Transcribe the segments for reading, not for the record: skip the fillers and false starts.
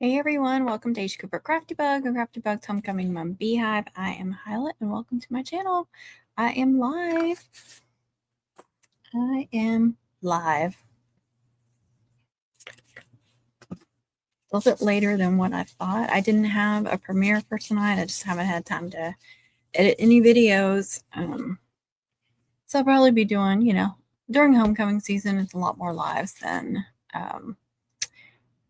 Hey everyone, welcome to H. Cooper Crafty Bug and Crafty Bug's Homecoming Mom Beehive. I am Hyla and welcome to my channel. I am live. A little bit later than what I thought. I didn't have a premiere for tonight. I just haven't had time to edit any videos. So I'll probably be doing, during homecoming season, it's a lot more lives than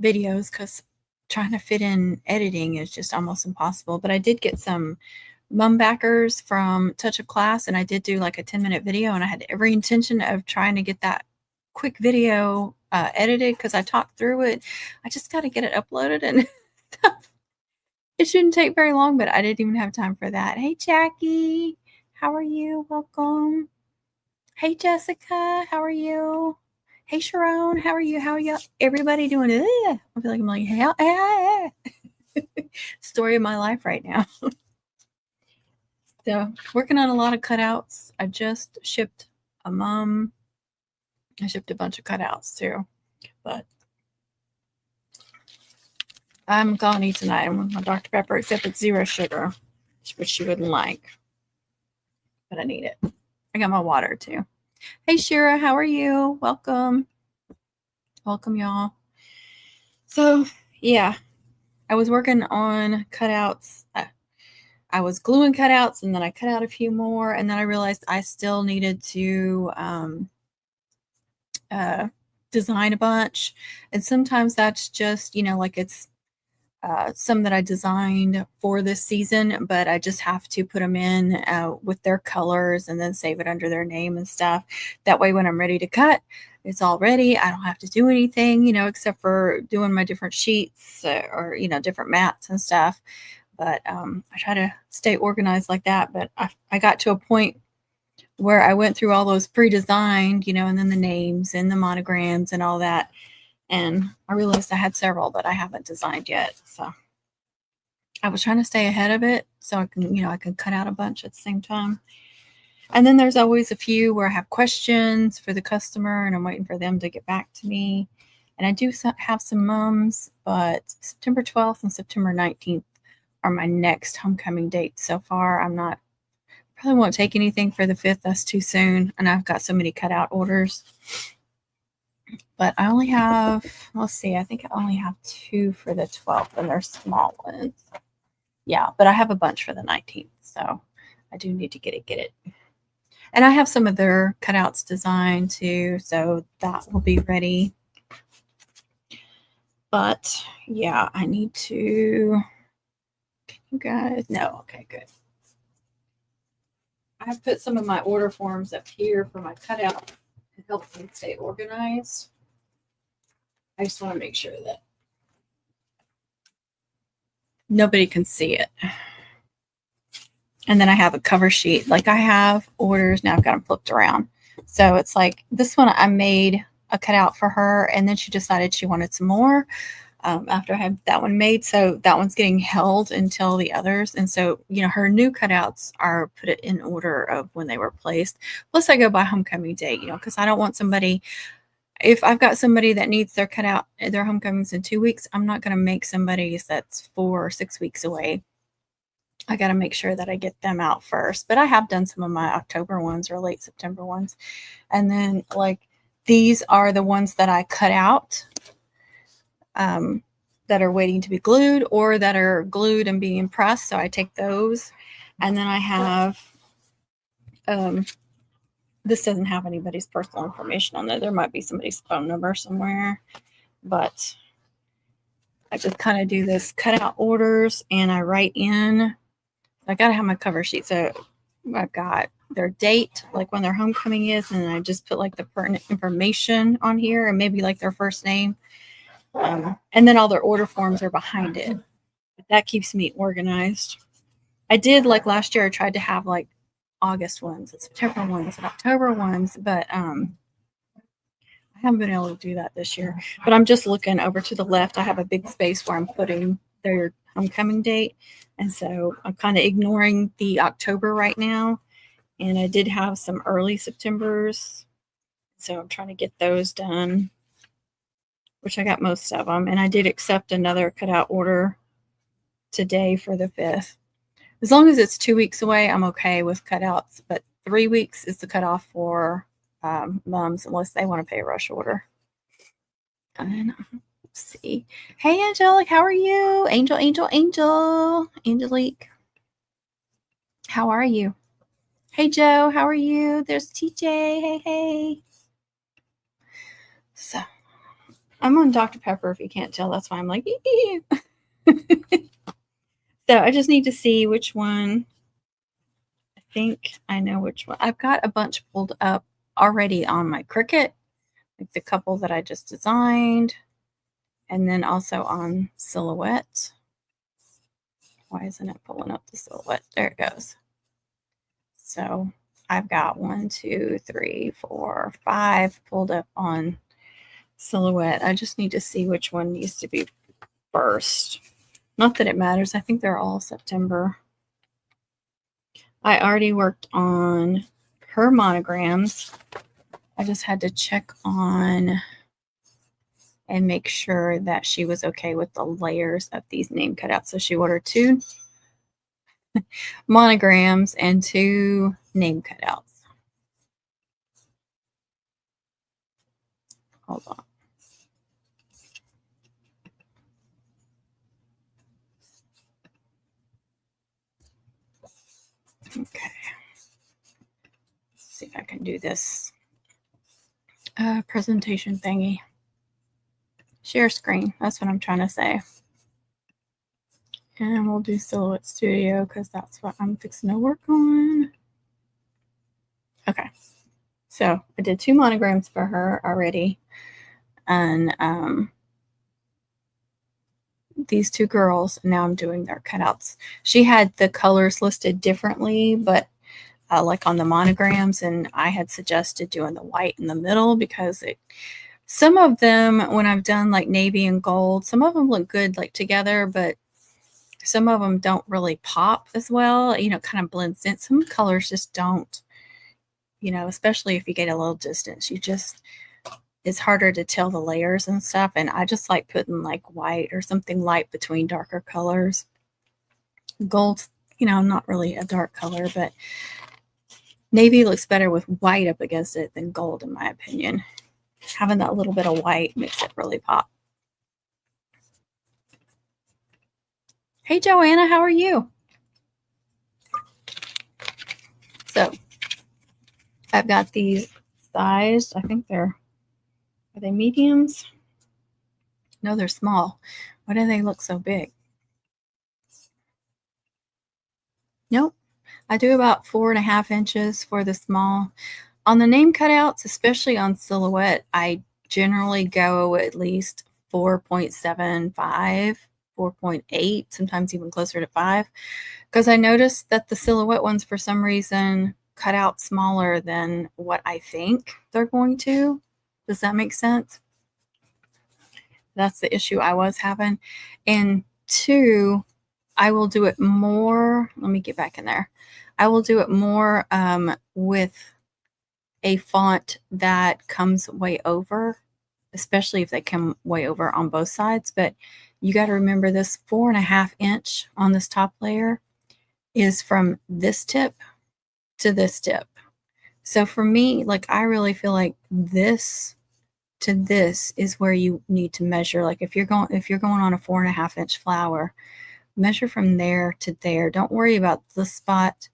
videos because trying to fit in editing is just almost impossible. But I did get some mum backers from Touch of Class, and I did do like a 10-minute video, and I had every intention of trying to get that quick video edited because I talked through it. I just got to get it uploaded and stuff. It shouldn't take very long, but I didn't even have time for that. Hey Jackie, how are you? Welcome. Hey Jessica, how are you? Hey Sharon, how are you? How are you? Everybody doing it? I feel like I'm like, hey. Story of my life right now. So working on a lot of cutouts. I just shipped a mum. I shipped a bunch of cutouts too, but I'm gonna eat tonight. I'm with my Dr. Pepper, except it's 0 sugar, which she wouldn't like, but I need it. I got my water too. Hey Shira, how are you? Welcome. Welcome y'all. So yeah, I was working on cutouts. I was gluing cutouts and then I cut out a few more, and then I realized I still needed to design a bunch. And sometimes that's just, like it's some that I designed for this season, but I just have to put them in with their colors and then save it under their name and stuff. That way when I'm ready to cut, it's all ready. I don't have to do anything, except for doing my different sheets or, different mats and stuff. But I try to stay organized like that. But I got to a point where I went through all those pre-designed, and then the names and the monograms and all that. And I realized I had several that I haven't designed yet. So I was trying to stay ahead of it so I can cut out a bunch at the same time. And then there's always a few where I have questions for the customer and I'm waiting for them to get back to me. And I do have some mums, but September 12th and September 19th are my next homecoming dates so far. Probably won't take anything for the 5th. That's too soon. And I've got so many cutout orders. But I only have, let's see, I think I only have 2 for the 12th, and they're small ones. Yeah, but I have a bunch for the 19th, so I do need to get it. And I have some of their cutouts designed too, so that will be ready. But yeah, I need to, can you guys, no, okay, good. I have put some of my order forms up here for my cutout to help me stay organized. I just want to make sure that nobody can see it. And then I have a cover sheet. Like I have orders, now I've got them flipped around. So it's like this one I made a cutout for her, and then she decided she wanted some more after I had that one made. So that one's getting held until the others. And so, her new cutouts are put it in order of when they were placed. Plus I go by homecoming date, because I don't want somebody, if I've got somebody that needs their cutout, their homecomings in 2 weeks, I'm not going to make somebody's that's 4 or 6 weeks away. I got to make sure that I get them out first. But I have done some of my October ones or late September ones. And then like these are the ones that I cut out that are waiting to be glued or that are glued and being pressed. So I take those. And then I have, this doesn't have anybody's personal information on there. There might be somebody's phone number somewhere, but I just kind of do this cutout orders and I write in. I got to have my cover sheet. So I've got their date, like when their homecoming is, and I just put like the pertinent information on here and maybe like their first name. And then all their order forms are behind it. That keeps me organized. I did like last year, I tried to have like August ones and September ones and October ones, but I haven't been able to do that this year. But I'm just looking over to the left. I have a big space where I'm putting their homecoming date. And so I'm kind of ignoring the October right now. And I did have some early Septembers. So I'm trying to get those done. which I got most of them. And I did accept another cutout order today for the 5th. As long as it's 2 weeks away, I'm okay with cutouts. But 3 weeks is the cutoff for mums, unless they want to pay a rush order. And let's see. Hey, Angelic, how are you? Angelique. How are you? Hey, Joe, how are you? There's TJ. Hey. So, I'm on Dr. Pepper, if you can't tell. That's why I'm like, So, I just need to see which one. I think I know which one. I've got a bunch pulled up already on my Cricut, like the couple that I just designed, and then also on Silhouette. Why isn't it pulling up the Silhouette? There it goes. So I've got 1, 2, 3, 4, 5 pulled up on Silhouette. I just need to see which one needs to be first. Not that it matters. I think they're all September. I already worked on her monograms. I just had to check on and make sure that she was okay with the layers of these name cutouts. So she ordered 2 monograms and 2 name cutouts. Hold on. Okay. Let's see if I can do this presentation thingy. Share screen. That's what I'm trying to say. And we'll do Silhouette Studio because that's what I'm fixing to work on. Okay. So I did 2 monograms for her already. And these 2 girls, now I'm doing their cutouts. She had the colors listed differently, but like on the monograms, and I had suggested doing the white in the middle because some of them, when I've done like navy and gold, some of them look good like together, but some of them don't really pop as well. Kind of blends in. Some colors just don't, especially if you get a little distance, it's harder to tell the layers and stuff. And I just like putting like white or something light between darker colors. Gold, not really a dark color, but navy looks better with white up against it than gold, in my opinion. Having that little bit of white makes it really pop. Hey, Joanna, how are you? So I've got these sized. I think are they mediums? No, they're small. Why do they look so big? Nope. I do about 4.5 inches for the small. On the name cutouts, especially on Silhouette, I generally go at least 4.75, 4.8, sometimes even closer to 5, because I noticed that the Silhouette ones, for some reason, cut out smaller than what I think they're going to. Does that make sense? That's the issue I was having. And 2, I will do it more. Let me get back in there. I will do it more with a font that comes way over, especially if they come way over on both sides. But you got to remember this 4.5 inch on this top layer is from this tip to this tip. So for me, like, I really feel like this to this is where you need to measure. Like if you're going on a 4.5 inch flower, measure from there to there. Don't worry about this spot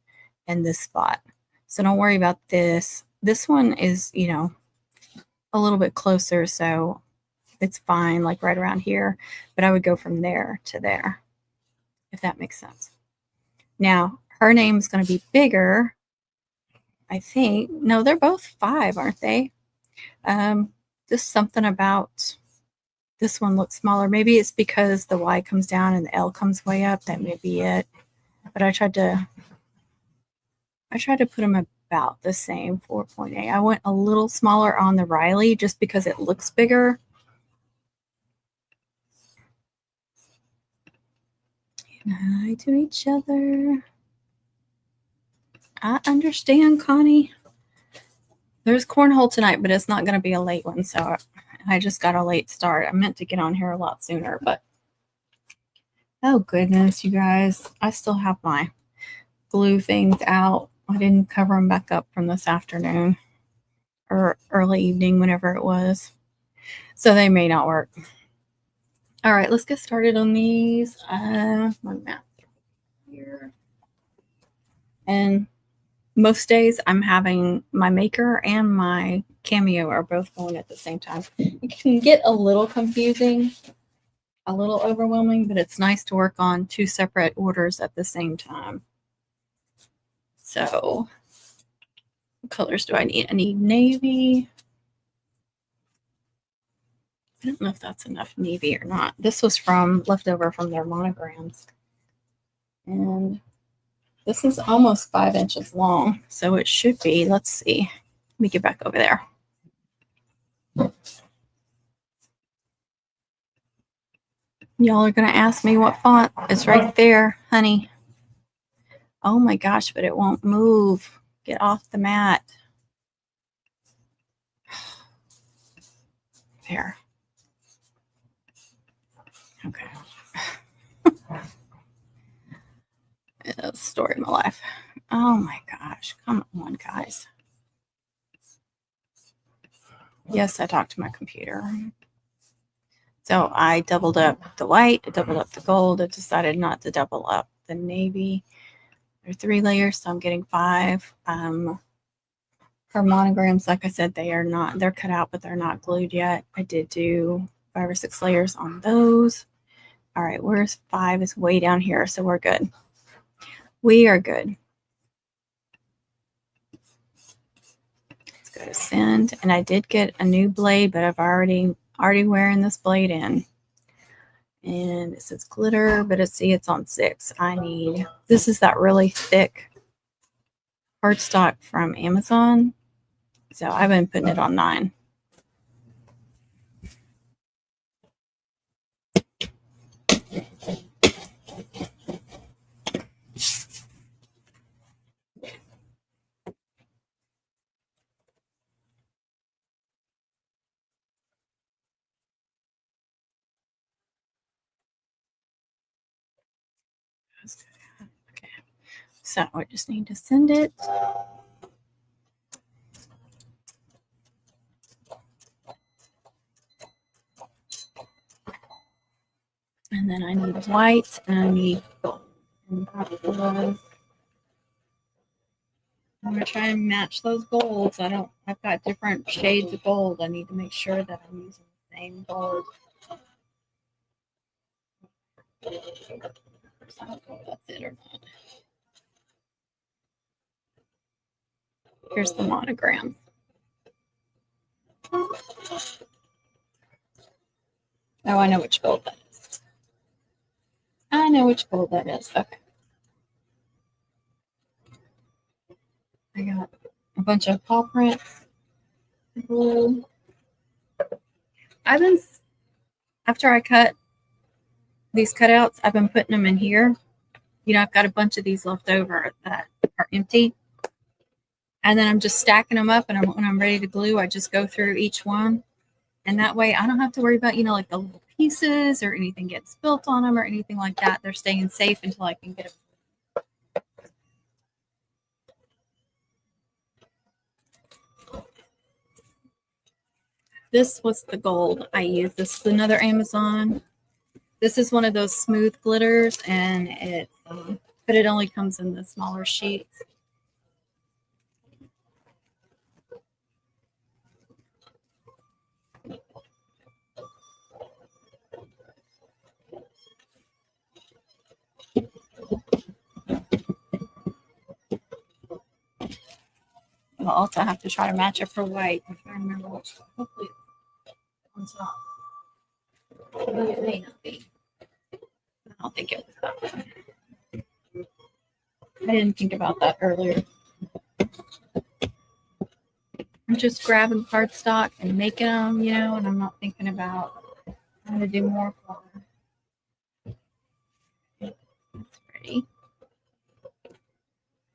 and this spot. So don't worry about this. This one is, a little bit closer, so it's fine, like right around here. But I would go from there to there, if that makes sense. Now, her name is going to be bigger, I think. No, they're both 5, aren't they? Just something about this one looks smaller. Maybe it's because the Y comes down and the L comes way up. That may be it. But I tried to put them about the same, 4.8. I went a little smaller on the Riley just because it looks bigger. Hi to each other. I understand, Connie. There's cornhole tonight, but it's not going to be a late one, so I just got a late start. I meant to get on here a lot sooner, but oh goodness, you guys, I still have my glue things out. I didn't cover them back up from this afternoon or early evening, whenever it was. So they may not work. All right, let's get started on these. My map here. And most days I'm having my maker and my cameo are both going at the same time. It can get a little confusing, a little overwhelming, but it's nice to work on 2 separate orders at the same time. So what colors do I need? I need navy. I don't know if that's enough navy or not. This was from leftover from their monograms. And this is almost 5 inches long, so it should be. Let's see. Let me get back over there. Y'all are going to ask me what font. It's right there, honey. Oh my gosh, but it won't move. Get off the mat. There. Okay. It's the story of my life. Oh my gosh. Come on, guys. Yes, I talked to my computer. So I doubled up the white, I doubled up the gold. I decided not to double up the navy. There are 3 layers, so I'm getting 5. Her monograms, like I said, they're cut out, but they're not glued yet. I did do 5 or 6 layers on those. All right, where's 5 is way down here, so we're good. We are good. Let's go to send. And I did get a new blade, but I've already wearing this blade in. And it says glitter, but it's on 6. This is that really thick cardstock from Amazon. So I've been putting it on 9. Okay. So I just need to send it. And then I need white and I need gold. And I'm going to try and match those golds. I've got different shades of gold. I need to make sure that I'm using the same gold. I don't know if that's it or not. Here's the monogram. Oh, I know which gold that is. I know which gold that is. Okay. I got a bunch of paw prints. Blue. After I cut these cutouts, I've been putting them in here. You know, I've got a bunch of these left over that are empty. And then I'm just stacking them up, and when I'm ready to glue, I just go through each one. And that way I don't have to worry about, like the little pieces or anything gets spilt on them or anything like that. They're staying safe until I can get them. This was the gold I used. This is another Amazon. This is one of those smooth glitters, and but it only comes in the smaller sheets. I'll also have to try to match it for white. If I remember which one. Hopefully it's on top. But it may not be. I don't think it was that one. I didn't think about that earlier. I'm just grabbing cardstock and making them, and I'm not thinking about how to do more for them. That's pretty.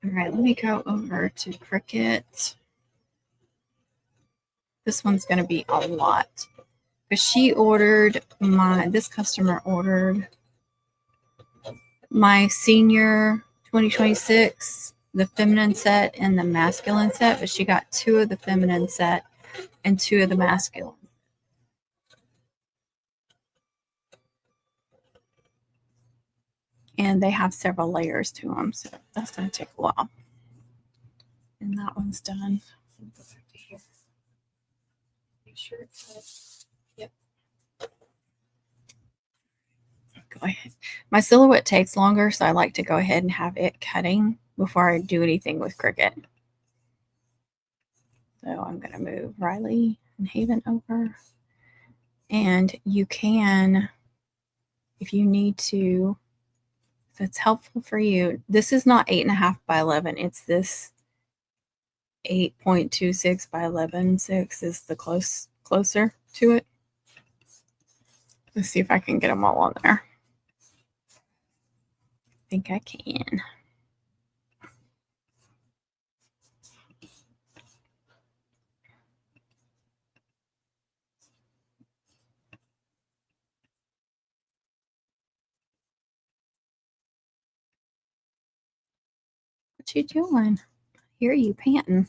All right, let me go over to Cricut. This one's going to be a lot. Because she ordered this customer ordered my senior 2026, the feminine set and the masculine set, but she got 2 of the feminine set and 2 of the masculine. And they have several layers to them, so that's going to take a while. And that one's done. Go back to here. Make sure it's yep. Go ahead. My silhouette takes longer, so I like to go ahead and have it cutting before I do anything with Cricut. So I'm going to move Riley and Haven over. And you can, if you need to, if it's helpful for you, this is not 8.5 by 11. It's this 8.26 by 11.6 is the closer to it. Let's see if I can get them all on there. I think I can. What you doing? I hear you panting.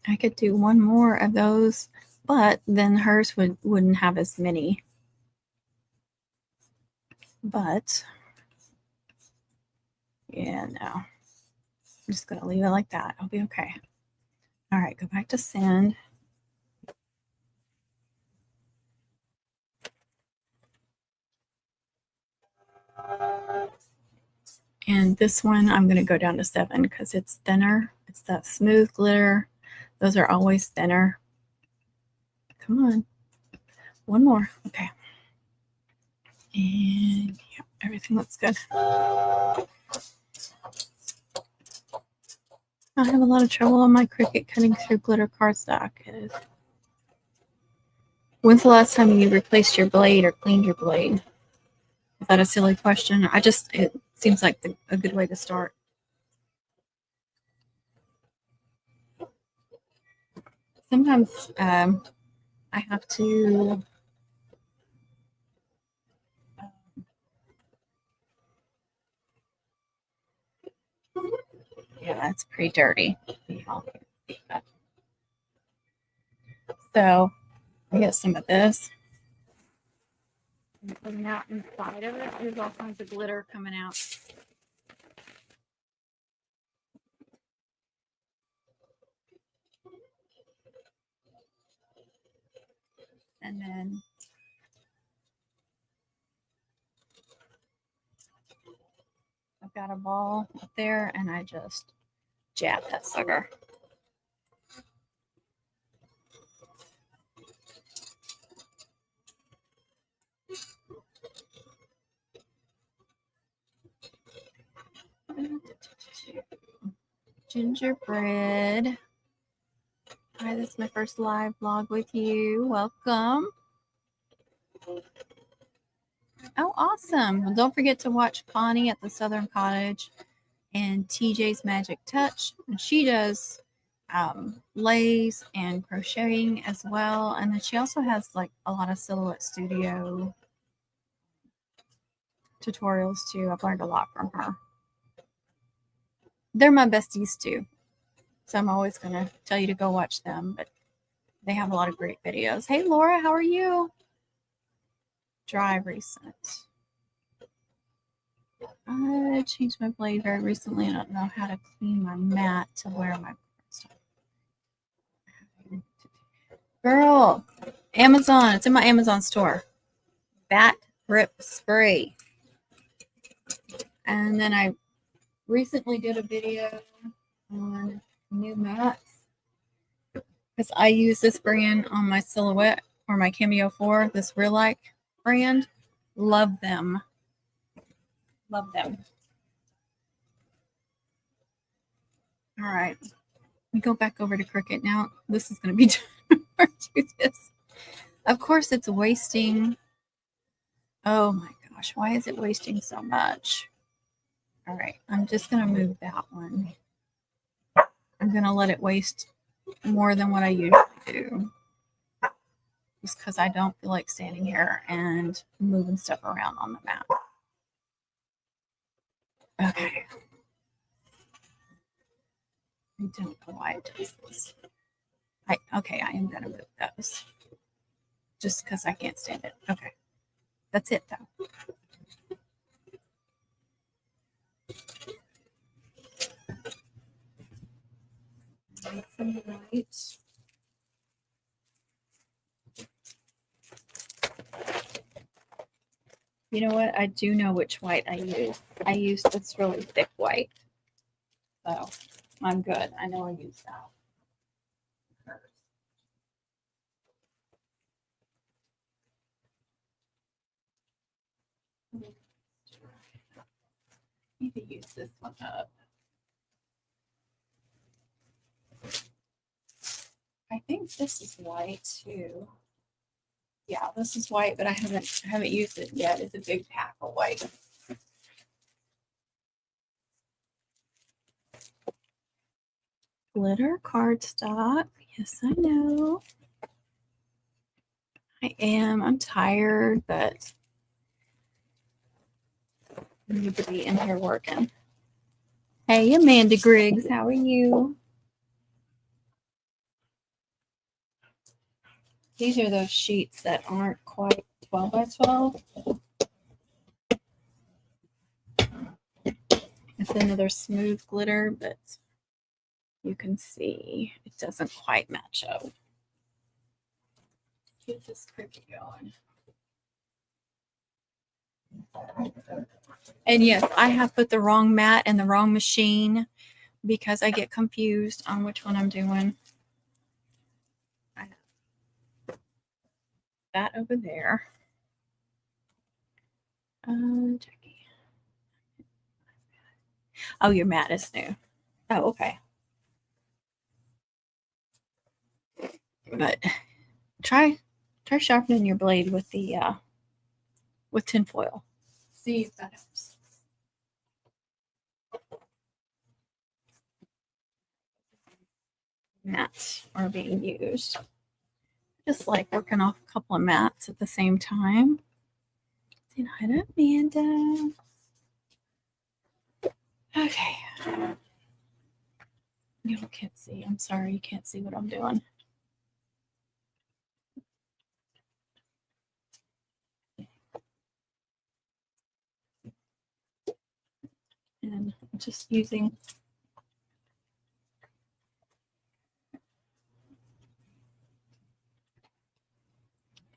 I could do one more of those, but then hers wouldn't have as many. But yeah, no. I'm just going to leave it like that. I'll be okay. All right, go back to send. And this one, I'm going to go down to 7 because it's thinner. It's that smooth glitter. Those are always thinner. Come on. One more. Okay. And yeah, everything looks good. I have a lot of trouble on my Cricut cutting through glitter cardstock. When's the last time you replaced your blade or cleaned your blade? Is that a silly question? It seems like a good way to start. Sometimes I have to yeah, it's pretty dirty. So I get some of this. And putting out inside of it. There's all kinds of glitter coming out. And then I've got a ball up there and I just jab that sucker. Gingerbread. Hi, this is my first live vlog with you. Welcome. Oh, awesome. Well, don't forget to watch Connie at the Southern Cottage and TJ's Magic Touch. And she does lace and crocheting as well. And then she also has like a lot of Silhouette Studio tutorials too. I've learned a lot from her. They're my besties too. So I'm always going to tell you to go watch them, but they have a lot of great videos. Hey, Laura, how are you? Dry recent. I changed my blade very recently. I don't know how to clean my mat to wear my stuff. Girl, Amazon. It's in my Amazon store. Bat Grip Spray. And then I recently did a video on new mats because I use this brand on my Silhouette or my Cameo 4, this Real Like brand. Love them. Love them. All right. We go back over to Cricut now. This is going to be hard to do this. Of course, it's wasting. Oh my gosh. Why is it wasting so much? All right. I'm just going to move that one. I'm going to let it waste more than what I usually do. Just because I don't feel like standing here and moving stuff around on the mat. Okay. I don't know why it does this. Okay, I am gonna move those. Just because I can't stand it. Okay. That's it though. Right. You know what? I do know which white I use. I used this really thick white. So I'm good. I know I used that. Need to use this one up. I think this is white too. Yeah, this is white, but I haven't used it yet. It's a big pack of white. Glitter cardstock. Yes, I know. I am. I'm tired, but I need to be in here working. Hey, Amanda Griggs, how are you? These are those sheets that aren't quite 12 by 12. It's another smooth glitter, but you can see it doesn't quite match up. Get this cricket going. And yes, I have put the wrong mat and the wrong machine because I get confused on which one I'm doing. That over there. Jackie. Oh, your mat is new. Oh, okay. But try sharpening your blade with the with tin foil. See if that helps. Mats are being used. Just like working off a couple of mats at the same time. Say hi to Amanda. Okay. You can't see. I'm sorry, you can't see what I'm doing. And I'm just using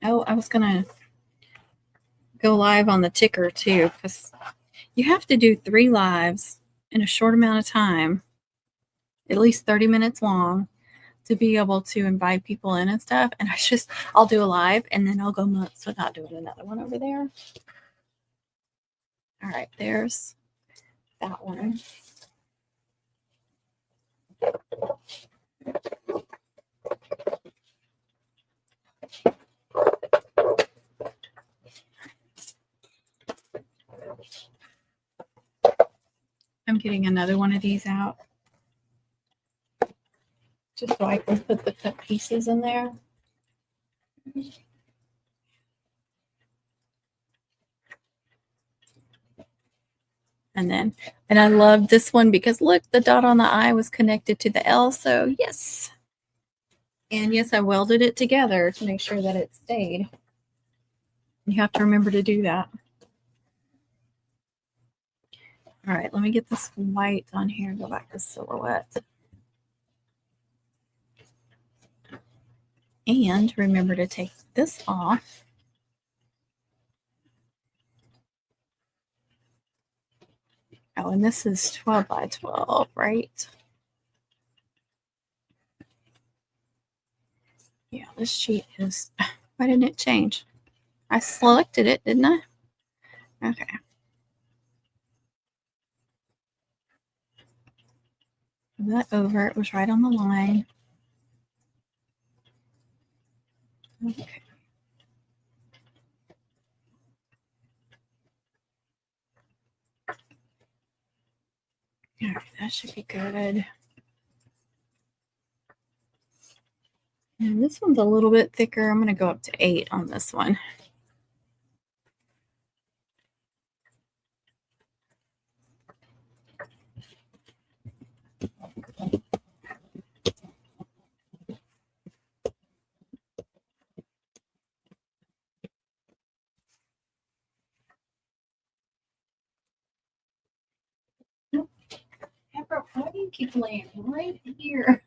I was gonna go live on the ticker too, because you have to do 3 lives in a short amount of time, at least 30 minutes long, to be able to invite people in and stuff. And I'll do a live and then I'll go months without doing another one over there. All right, there's that one. I'm getting another one of these out just so I can put the cut pieces in there. And I love this one because look, the dot on the I was connected to the L. So yes. And yes, I welded it together to make sure that it stayed. You have to remember to do that. All right, let me get this white on here. Go back to silhouette. And remember to take this off. Oh, and this is 12 by 12, right? Yeah, this sheet is, why didn't it change? I selected it, didn't I? Okay. Move that over. It was right on the line. Okay. All right, that should be good. And this one's a little bit thicker. I'm going to go up to 8 on this one. Pepper, why do you keep laying right here?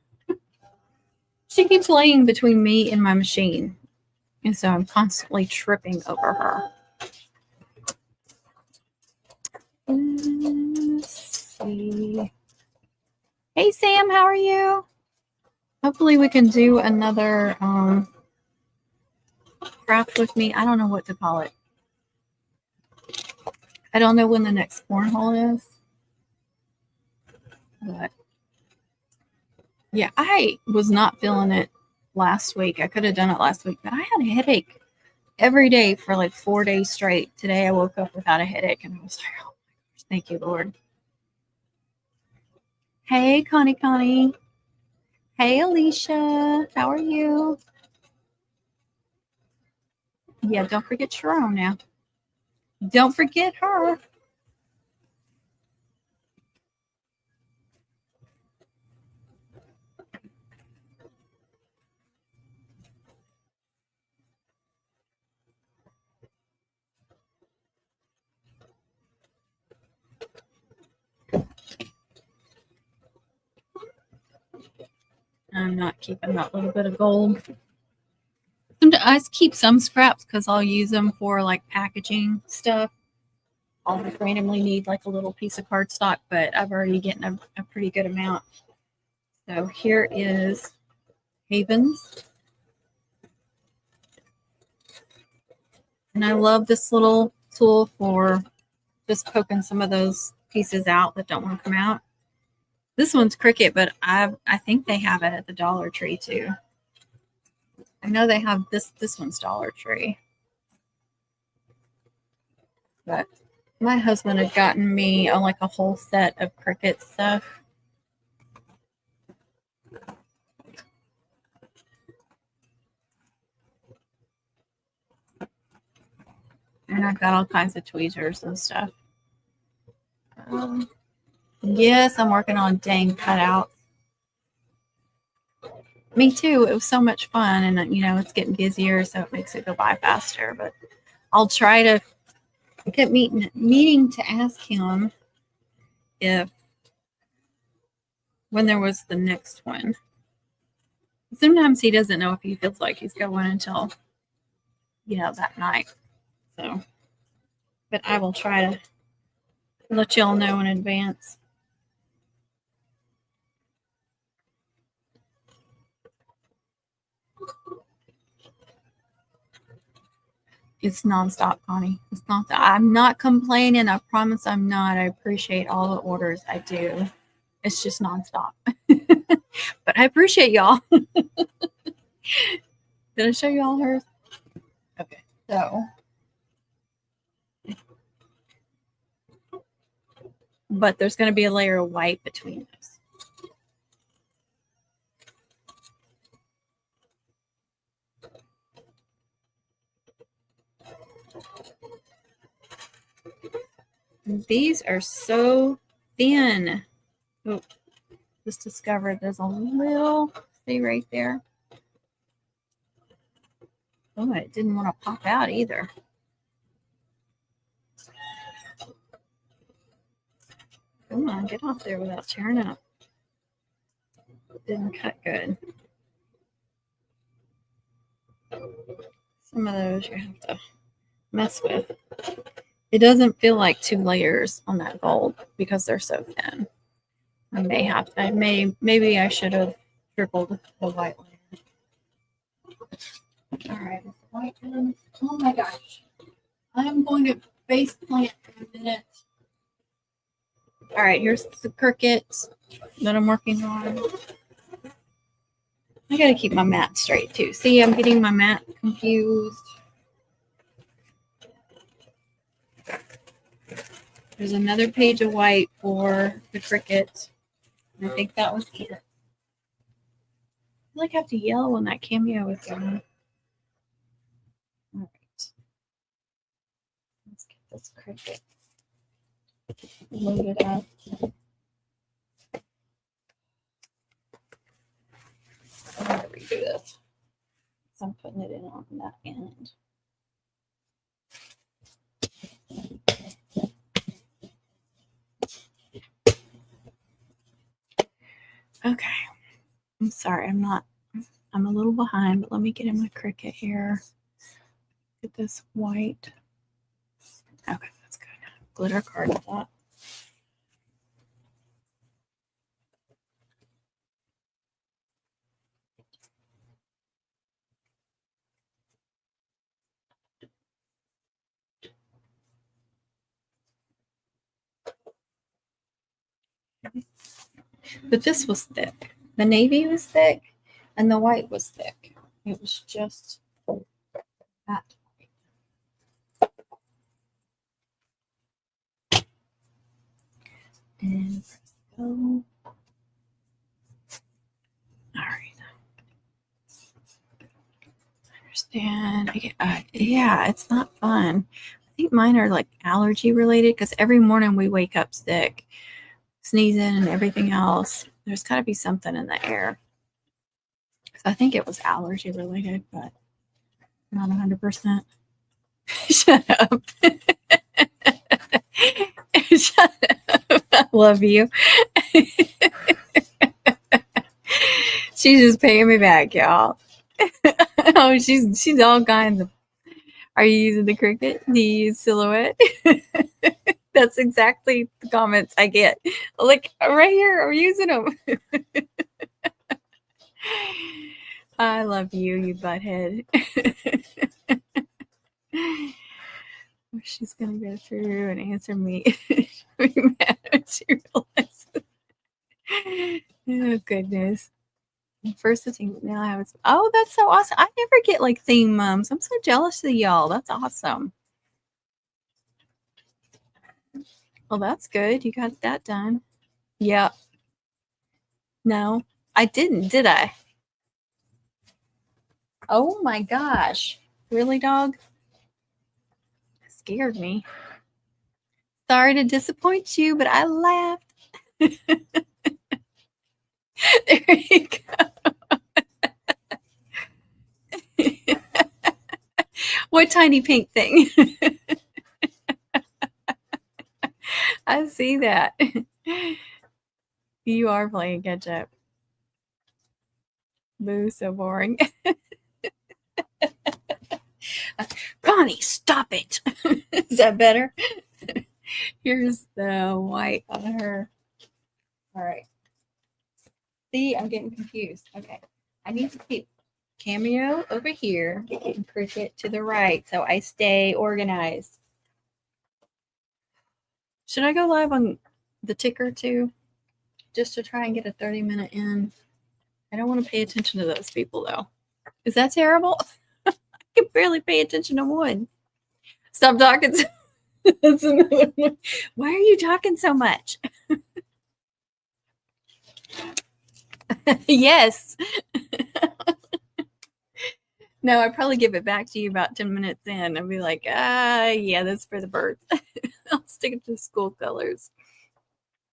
She keeps laying between me and my machine. And so I'm constantly tripping over her. Let's see. Hey, Sam, how are you? Hopefully we can do another craft with me. I don't know what to call it. I don't know when the next cornhole is. But yeah, I was not feeling it last week. I could have done it last week, but I had a headache every day for like 4 days straight. Today I woke up without a headache and I was like, oh my gosh, thank you, Lord. Hey, Connie. Hey, Alicia. How are you? Yeah, don't forget Sharon now. Don't forget her. I'm not keeping that little bit of gold. I keep some scraps because I'll use them for like packaging stuff. I'll just randomly need like a little piece of cardstock, but I've already gotten a pretty good amount. So here is Havens. And I love this little tool for just poking some of those pieces out that don't want to come out. This one's Cricut, but I think they have it at the Dollar Tree too. I know they have this one's Dollar Tree. But my husband had gotten me like a whole set of Cricut stuff. And I've got all kinds of tweezers and stuff. Yes, I'm working on dang cutouts. Me too. It was so much fun, and you know it's getting busier, so it makes it go by faster. But I'll try to get meeting to ask him if when there was the next one. Sometimes he doesn't know if he feels like he's going until that night. So, but I will try to let y'all know in advance. It's nonstop, Connie. It's not that I'm not complaining. I promise I'm not. I appreciate all the orders I do. It's just nonstop. But I appreciate y'all. Did I show you all hers? Okay. So, but there's going to be a layer of white between those. And these are so thin. Oh, just discovered there's a little, see right there. Oh, it didn't want to pop out either. Come on, get off there without tearing up. Didn't cut good. Some of those you have to mess with. It doesn't feel like 2 layers on that gold because they're so thin. Maybe I should have tripled the white layer. All right, with the white one. Oh my gosh. I'm going to face plant in a minute. All right, here's the Cricut that I'm working on. I got to keep my mat straight too. See, I'm getting my mat confused. There's another page of white for the Cricut. I think that was it. like I have to yell when that cameo is going. All right. Let's get this cricket loaded up. I'm going to redo this. So I'm putting it in on that end. Okay. I'm sorry, I'm a little behind, but let me get in my cricket here. Get this white. Okay, that's good. Glitter card with that. But this was thick. The navy was thick and the white was thick. It was just that. And go. All right. I understand. Yeah, it's not fun. I think mine are like allergy related because every morning we wake up sick, sneezing and everything else. There's got to be something in the air. I think it was allergy related, but not 100%. Shut up. Shut up. I love you. She's just paying me back, y'all. Oh, she's all kinds of. Are you using the Cricut? Do you use Silhouette? That's exactly the comments I get. Like right here, I'm using them. I love you, you butthead. She's gonna go through and answer me. She realizes. Oh goodness. First the thing now I have oh, that's so awesome. I never get like theme mums. I'm so jealous of y'all. That's awesome. Well, that's good. You got that done. Yeah. No, I didn't, did I? Oh my gosh. Really, dog? Scared me. Sorry to disappoint you, but I laughed. There you go. What tiny pink thing? I see that. You are playing catch up. Boo, so boring. Connie, stop it. Is that better? Here's the white on her. All right. See, I'm getting confused. Okay. I need to keep Cameo over here and Cricut to the right so I stay organized. Should I go live on the ticker too? Just to try and get a 30-minute in. I don't want to pay attention to those people though. Is that terrible? I can barely pay attention to one. Stop talking. That's another one. Why are you talking so much? Yes. No, I'd probably give it back to you about 10 minutes in and be like, yeah, that's for the birds. I'll stick it to school colors.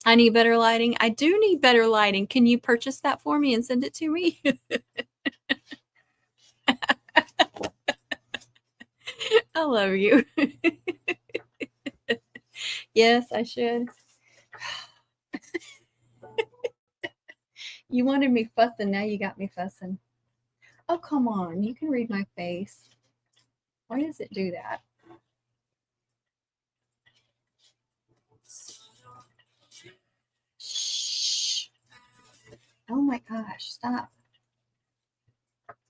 I need better lighting. I do need better lighting. Can you purchase that for me and send it to me? I love you. Yes, I should. You wanted me fussing. Now you got me fussing. Oh, come on. You can read my face. Why does it do that? Shh. Oh my gosh, stop.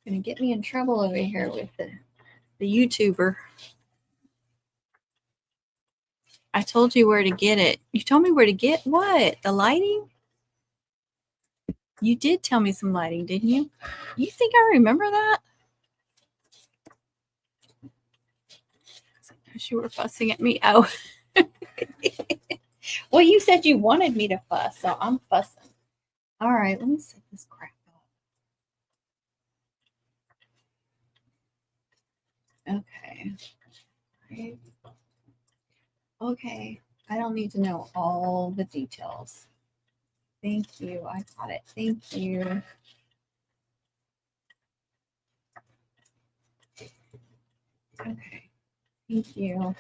Gonna get me in trouble over here with the YouTuber. I told you where to get it. You told me where to get what? The lighting? You did tell me some lighting, didn't you? You think I remember that? You were fussing at me. Oh. Well, you said you wanted me to fuss, so I'm fussing. All right, let me set this crap up. Okay. Okay. I don't need to know all the details. Thank you. I got it. Thank you. Okay. Thank you.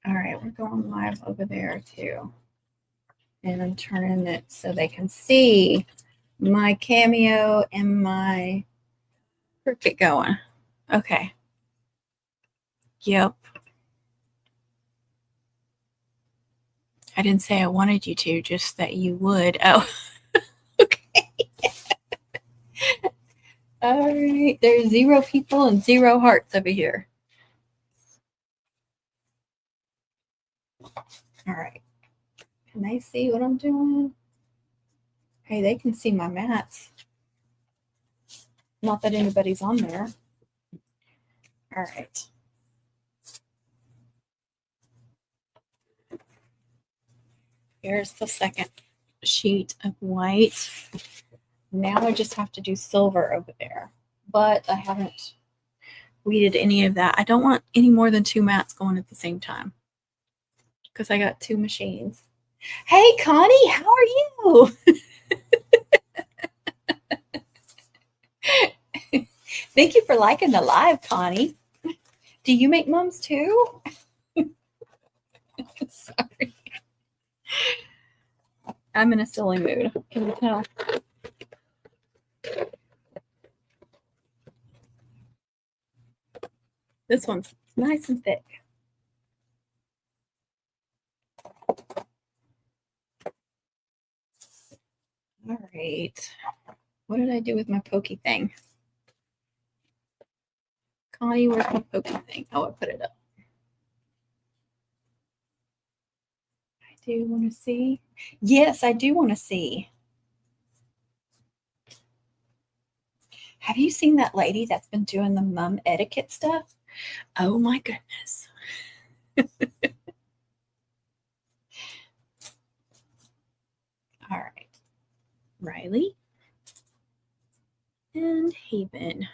All right, we're going live over there too. And I'm turning it so they can see my cameo and my Cricut going. Okay. Yep. I didn't say I wanted you to, just that you would. Oh, okay. All right. There's 0 people and 0 hearts over here. All right. Can they see what I'm doing? Hey, they can see my mats. Not that anybody's on there. All right. Here's the second sheet of white. Now I just have to do silver over there. But I haven't weeded any of that. I don't want any more than 2 mats going at the same time because I got 2 machines. Hey, Connie, how are you? Thank you for liking the live, Connie. Do you make mums too? Sorry. I'm in a silly mood. Can you tell? This one's nice and thick. All right. What did I do with my pokey thing? Connie, where's my pokey thing? Oh, I put it up. I do want to see. Yes, I do want to see. Have you seen that lady that's been doing the mum etiquette stuff? Oh my goodness. All right. Riley and Haven.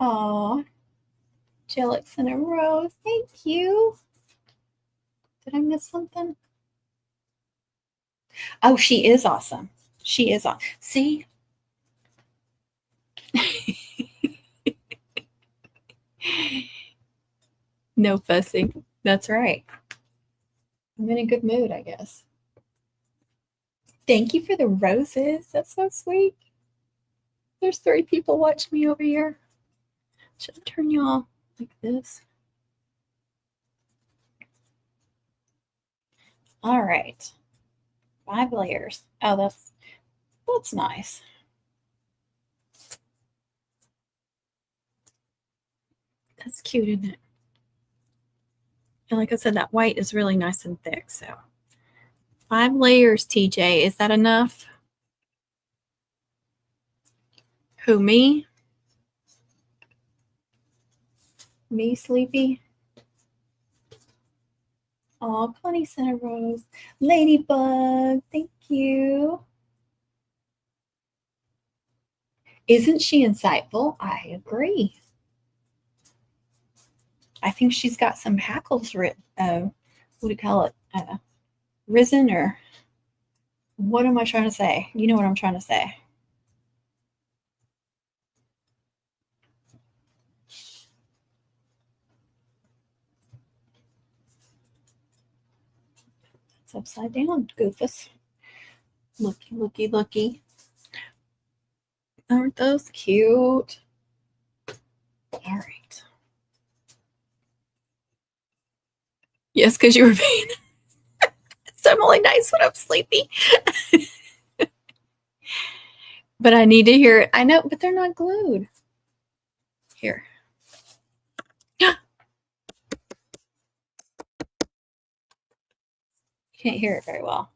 Aw. Jelix and a rose. Thank you. Did I miss something? Oh, she is awesome. She is awesome. See? No fussing. That's right. I'm in a good mood, I guess. Thank you for the roses. That's so sweet. There's 3 people watching me over here. Should I turn y'all like this? All right. 5 layers. Oh, that's nice. That's cute, isn't it? And like I said, that white is really nice and thick. So 5 layers, TJ. Is that enough? Who, me? Me, Sleepy? Oh, Connie sent a rose. Ladybug, thank you. Isn't she insightful? I agree. I think she's got some hackles, what do you call it? Risen, or what am I trying to say? You know what I'm trying to say. It's upside down, goofus. Looky, looky, looky. Aren't those cute? All right. Yes, because you were being so I'm only nice when I'm sleepy. But I need to hear it. I know, but they're not glued. Here. Can't hear it very well.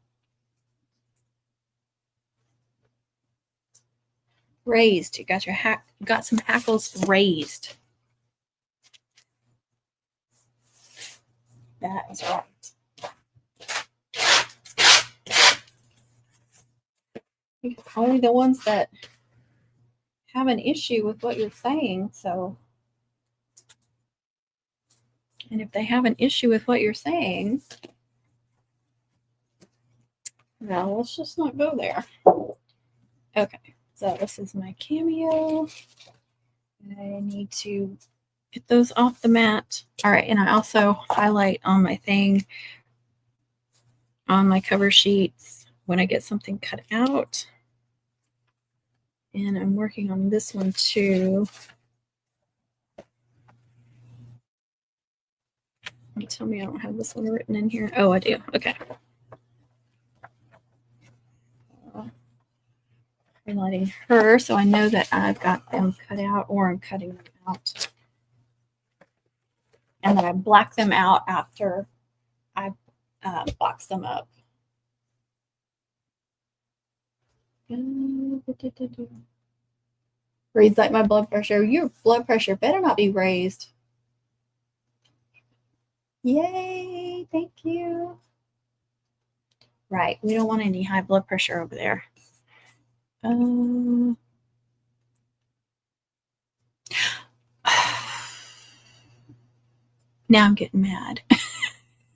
Raised. You got your got some hackles raised. That is right. Only the ones that have an issue with what you're saying. So, and if they have an issue with what you're saying, no, let's just not go there. Okay, so this is my cameo. I need to get those off the mat. All right, and I also highlight on my thing, on my cover sheets, when I get something cut out. And I'm working on this one too. Tell me I don't have this one written in here. Oh, I do. Okay. Highlighting her so I know that I've got them cut out or I'm cutting them out. And then I black them out after I box them up. Reads like my blood pressure. Your blood pressure better not be raised. Yay, thank you. Right, we don't want any high blood pressure over there. Now I'm getting mad.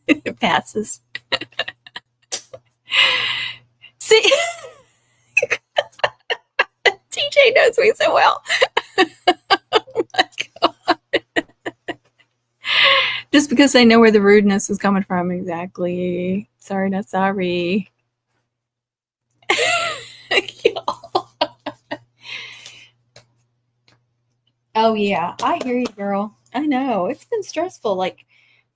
It passes. See, TJ knows me so well. Oh my God. Just because they know where the rudeness is coming from. Exactly. Sorry, not sorry. Oh, yeah. I hear you, girl. I know. It's been stressful. Like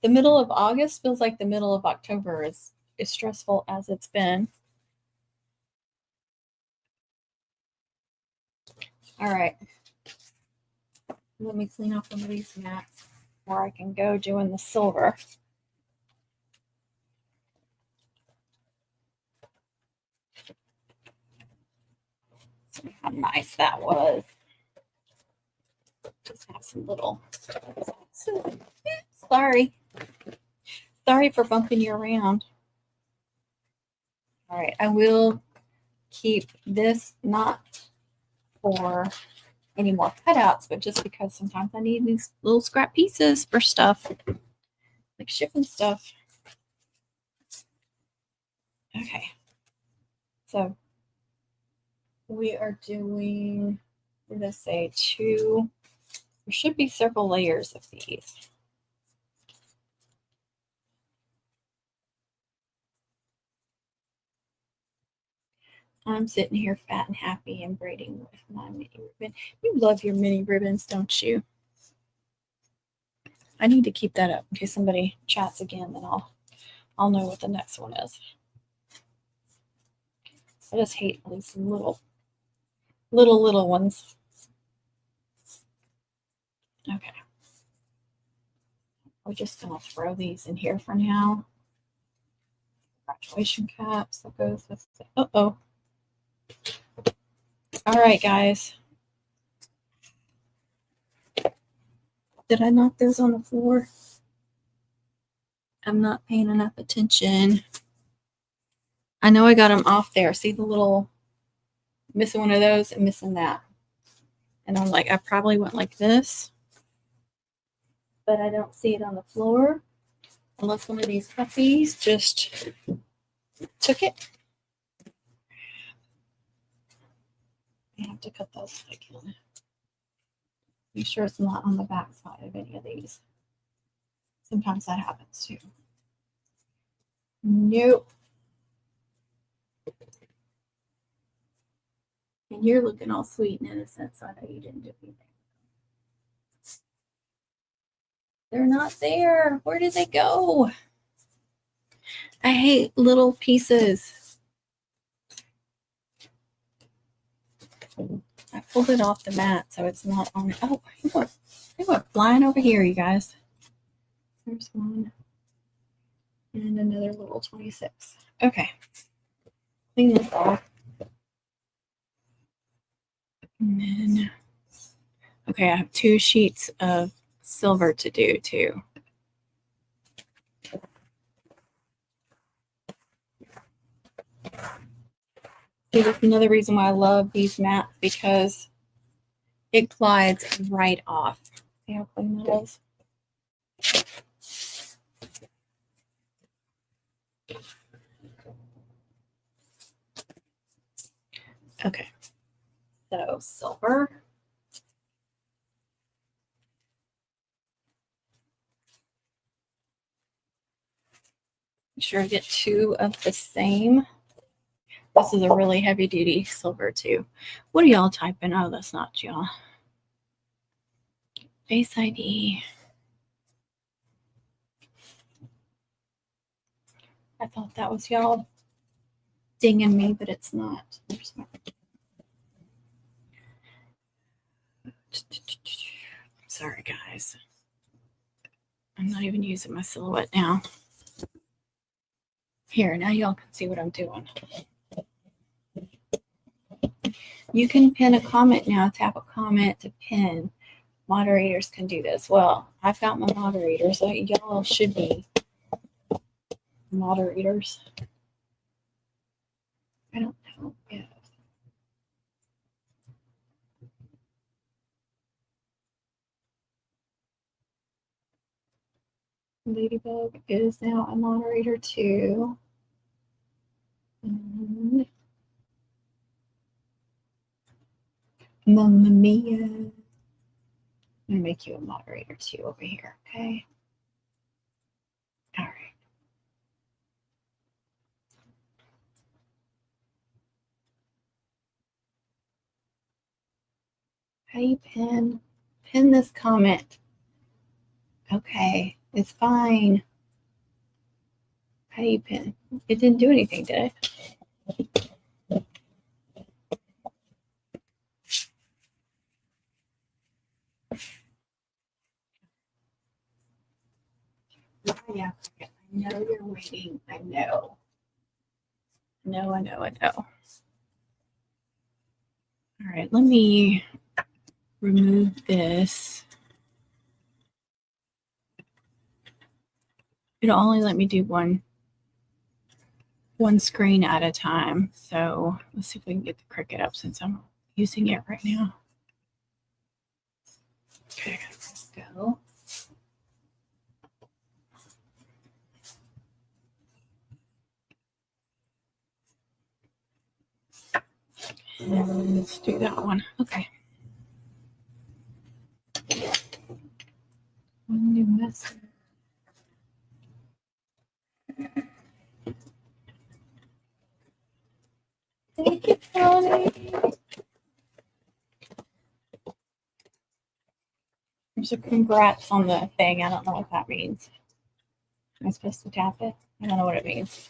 the middle of August feels like the middle of October is stressful as it's been. All right. Let me clean off one of these mats before I can go doing the silver. See how nice that was. Just have some little. Sorry. Sorry for bumping you around. All right. I will keep this not for any more cutouts, but just because sometimes I need these little scrap pieces for stuff, like shipping stuff. Okay. So we are doing, we're going to say two. There should be several layers of these. I'm sitting here fat and happy and braiding with my mini ribbon. You love your mini ribbons, don't you? I need to keep that up in case somebody chats again, then I'll know what the next one is. I just hate these little ones. Okay. We're just gonna throw these in here for now. Graduation caps that goes with the, uh-oh. All right, guys. Did I knock those on the floor? I'm not paying enough attention. I know I got them off there. See the little, missing one of those and missing that. And I'm like, I probably went like this, but I don't see it on the floor unless one of these puppies just took it. I have to cut those if I can. Be sure it's not on the back side of any of these. Sometimes that happens too. Nope. And you're looking all sweet and innocent, so I know you didn't do anything. They're not there. Where did they go? I hate little pieces. I pulled it off the mat so it's not on. Oh, they went flying over here, you guys. There's one. And another little 26. Okay. Clean this off. And then, okay, I have 2 sheets of silver to do too. See, that's another reason why I love these mats, because it glides right off. See how clean that is? Okay, so silver. Make sure I get 2 of the same. This is a really heavy duty silver too. What are y'all typing? Oh, that's not y'all. Face ID. I thought that was y'all dinging me, but it's not. Sorry, guys. I'm not even using my silhouette now. Here, now y'all can see what I'm doing. You can pin a comment now. Tap a comment to pin. Moderators can do this. Well, I found my moderators, so y'all should be moderators. I don't know. Yeah. Ladybug is now a moderator too. And Mamma Mia. I'm gonna make you a moderator too over here, okay? All right. How do you pin this comment? Okay, it's fine. How do you pin? It didn't do anything, did it? Yeah, I know you're waiting. I know. I know. All right, let me remove this. It'll only let me do one screen at a time. So let's see if we can get the Cricut up since I'm using it right now. Okay, let's go. And let's do that one. Okay. One new message. Thank you, Tony. There's a congrats on the thing. I don't know what that means. Am I supposed to tap it? I don't know what it means.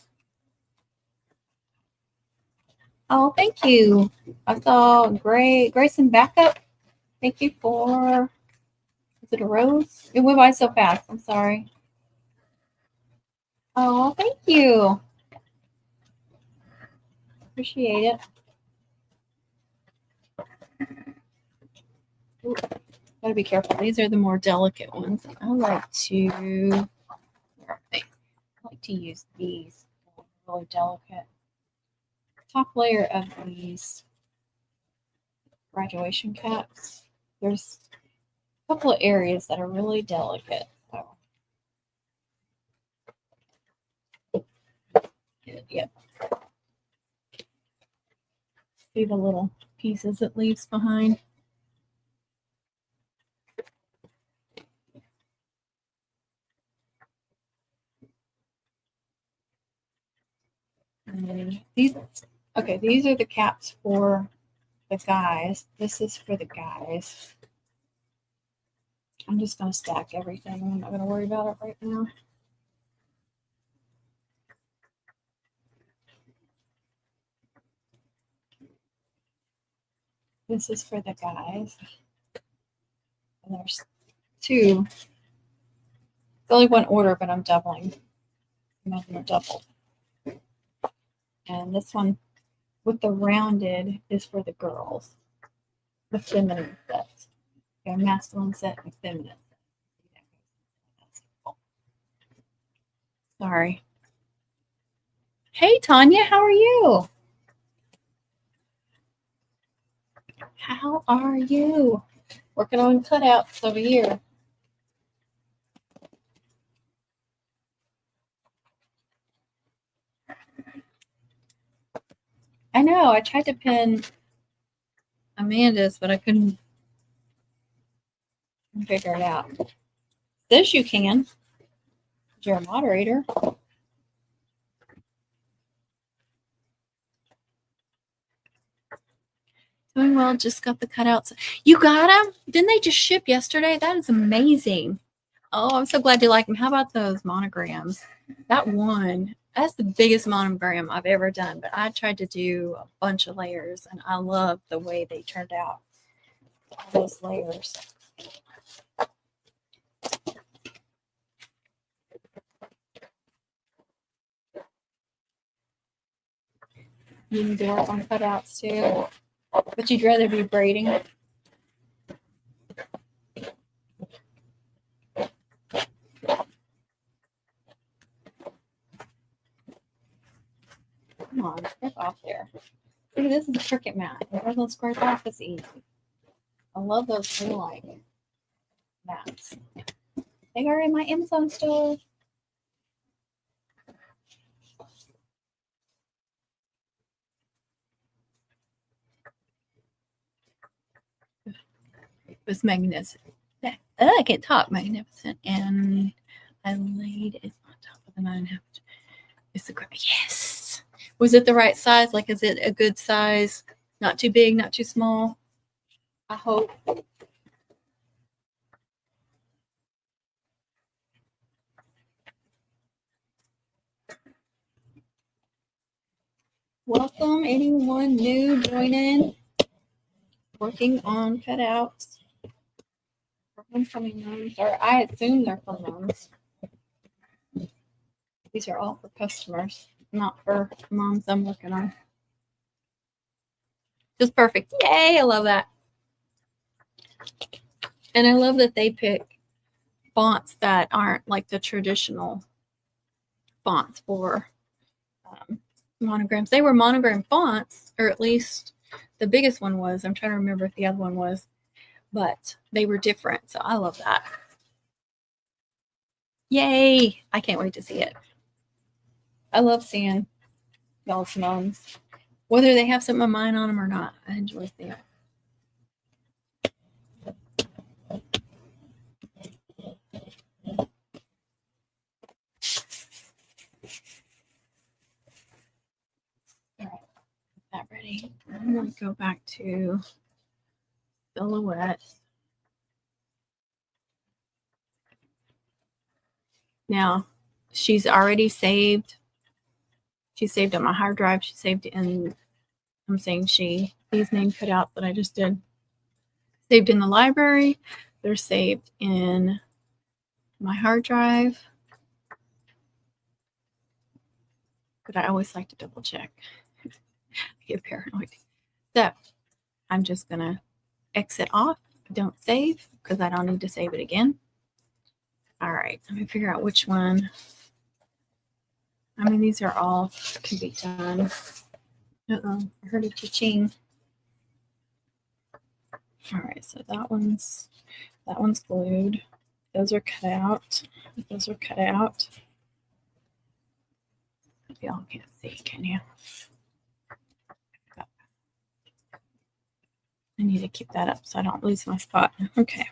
Oh, thank you. I saw Grayson backup. Thank you for, is it a rose? It went by so fast. I'm sorry. Oh, thank you. Appreciate it. Ooh, gotta be careful. These are the more delicate ones. I like to, where are they? I like to use these really delicate. Top layer of these graduation caps. There's a couple of areas that are really delicate. So. Yep. See the little pieces it leaves behind. And these are the caps for the guys. This is for the guys. I'm just going to stack everything. I'm not going to worry about it right now. This is for the guys. And there's 2. It's only one order, but I'm doubling. I'm not going to double. And this one with the rounded is for the girls. The feminine set. Okay, masculine set and feminine set. Sorry. Hey, Tanya, how are you? How are you? Working on cutouts over here. I know, I tried to pin Amanda's, but I couldn't figure it out. This you can. You're a moderator. Doing well, just got the cutouts. You got them? Didn't they just ship yesterday? That is amazing. Oh, I'm so glad you like them. How about those monograms? That one, that's the biggest monogram I've ever done, but I tried to do a bunch of layers, and I love the way they turned out. All those layers. You can do it on cutouts too, but you'd rather be braiding. Come on, step off there. See, this is a Cricut mat. It doesn't squirt off as easy. I love those ring light mats. They are in my Amazon store. It was magnificent. I can't talk. Magnificent. And I laid it on top of the 9.5. It's a great. Yes. Was it the right size? Like, is it a good size? Not too big, not too small. I hope. Welcome, anyone new joining. Working on cutouts. For homecoming rooms, or I assume they're for moms. These are all for customers, not for moms I'm working on. Just perfect. Yay, I love that. And I love that they pick fonts that aren't like the traditional fonts for monograms. They were monogram fonts, or at least the biggest one was. I'm trying to remember if the other one was, but they were different. So I love that. Yay! I can't wait to see it. I love seeing y'all's moms, whether they have some of mine on them or not. I enjoy seeing it. That ready. I'm going to go back to silhouette. Now, she's already saved. She saved on my hard drive. She saved in, I'm saying she, these name cutouts that I just did. Saved in the library. They're saved in my hard drive. But I always like to double check. I get paranoid. So I'm just going to exit off. Don't save because I don't need to save it again. All right, let me figure out which one. I mean, these are all can be done. I heard a cha-ching. All right, so that one's glued. Those are cut out. Those are cut out. Y'all can't see, can you? I need to keep that up so I don't lose my spot. Okay.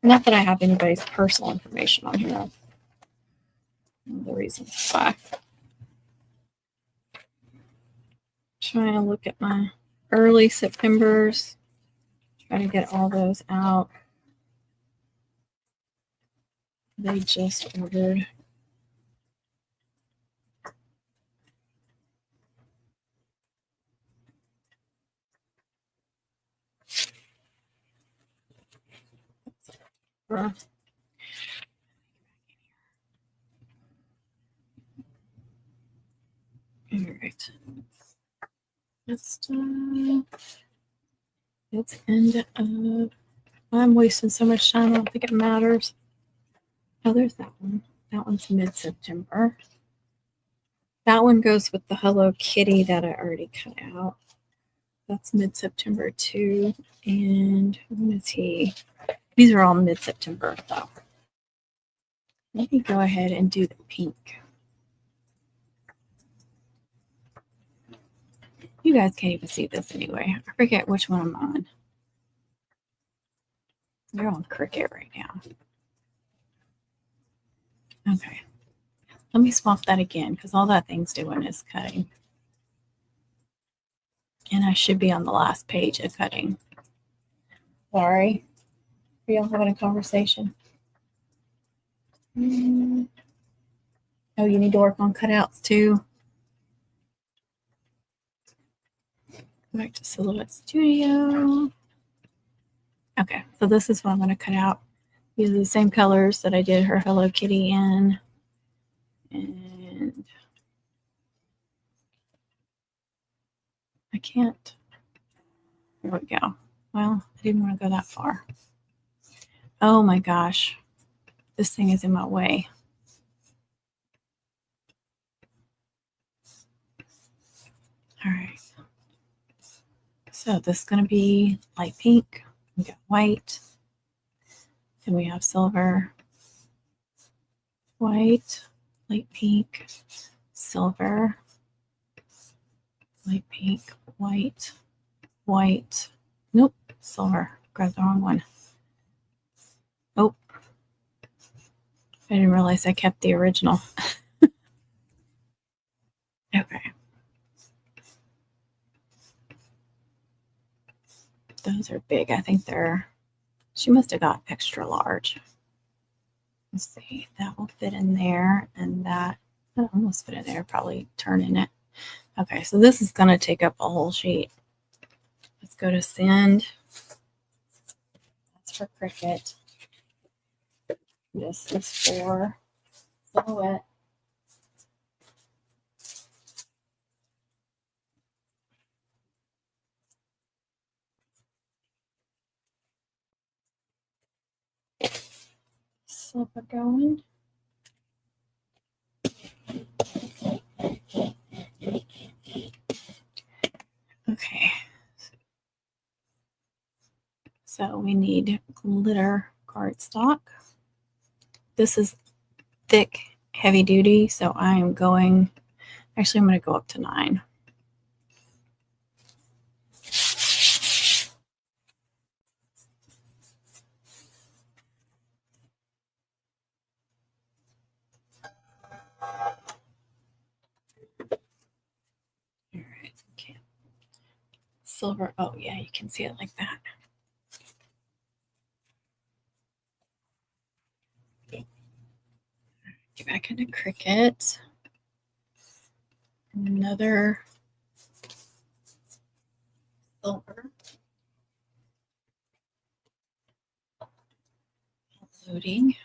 Not that I have anybody's personal information on here. The reasons why. Trying to look at my early Septembers. Try to get all those out. They just ordered. All right. Just let's end up. I'm wasting so much time. I don't think it matters. Oh, there's that one. That one's mid-September. That one goes with the Hello Kitty that I already cut out. That's mid-September too. And when is he? These are all mid-September though. Let me go ahead and do the pink. You guys can't even see this anyway. I forget which one I'm on. You're on Cricut right now. Okay. Let me swap that again because all that thing's doing is cutting. And I should be on the last page of cutting. Sorry. Are y'all having a conversation? Oh, you need to work on cutouts too. Go back to Silhouette Studio. Okay, so this is what I'm going to cut out. These are the same colors that I did her Hello Kitty in. And I can't. There we go. Well, I didn't want to go that far. Oh my gosh. This thing is in my way. All right. So this is going to be light pink. We got white. Then we have silver, white, light pink, silver, light pink, white, white. Nope, silver. Grabbed the wrong one. Oh, I didn't realize I kept the original. Okay. Those are big. I think they're, she must have got extra large. Let's see, that will fit in there, and that almost fit in there, probably turn in it. Okay, so this is going to take up a whole sheet. Let's go to send. That's for Cricut. This is for Silhouette. Silver going. Okay. So we need glitter cardstock. This is thick, heavy duty, so I am going, actually I'm going to go up to 9. All right, okay. Silver, oh yeah, you can see it like that. Get back into Cricut. Another silver. Loading.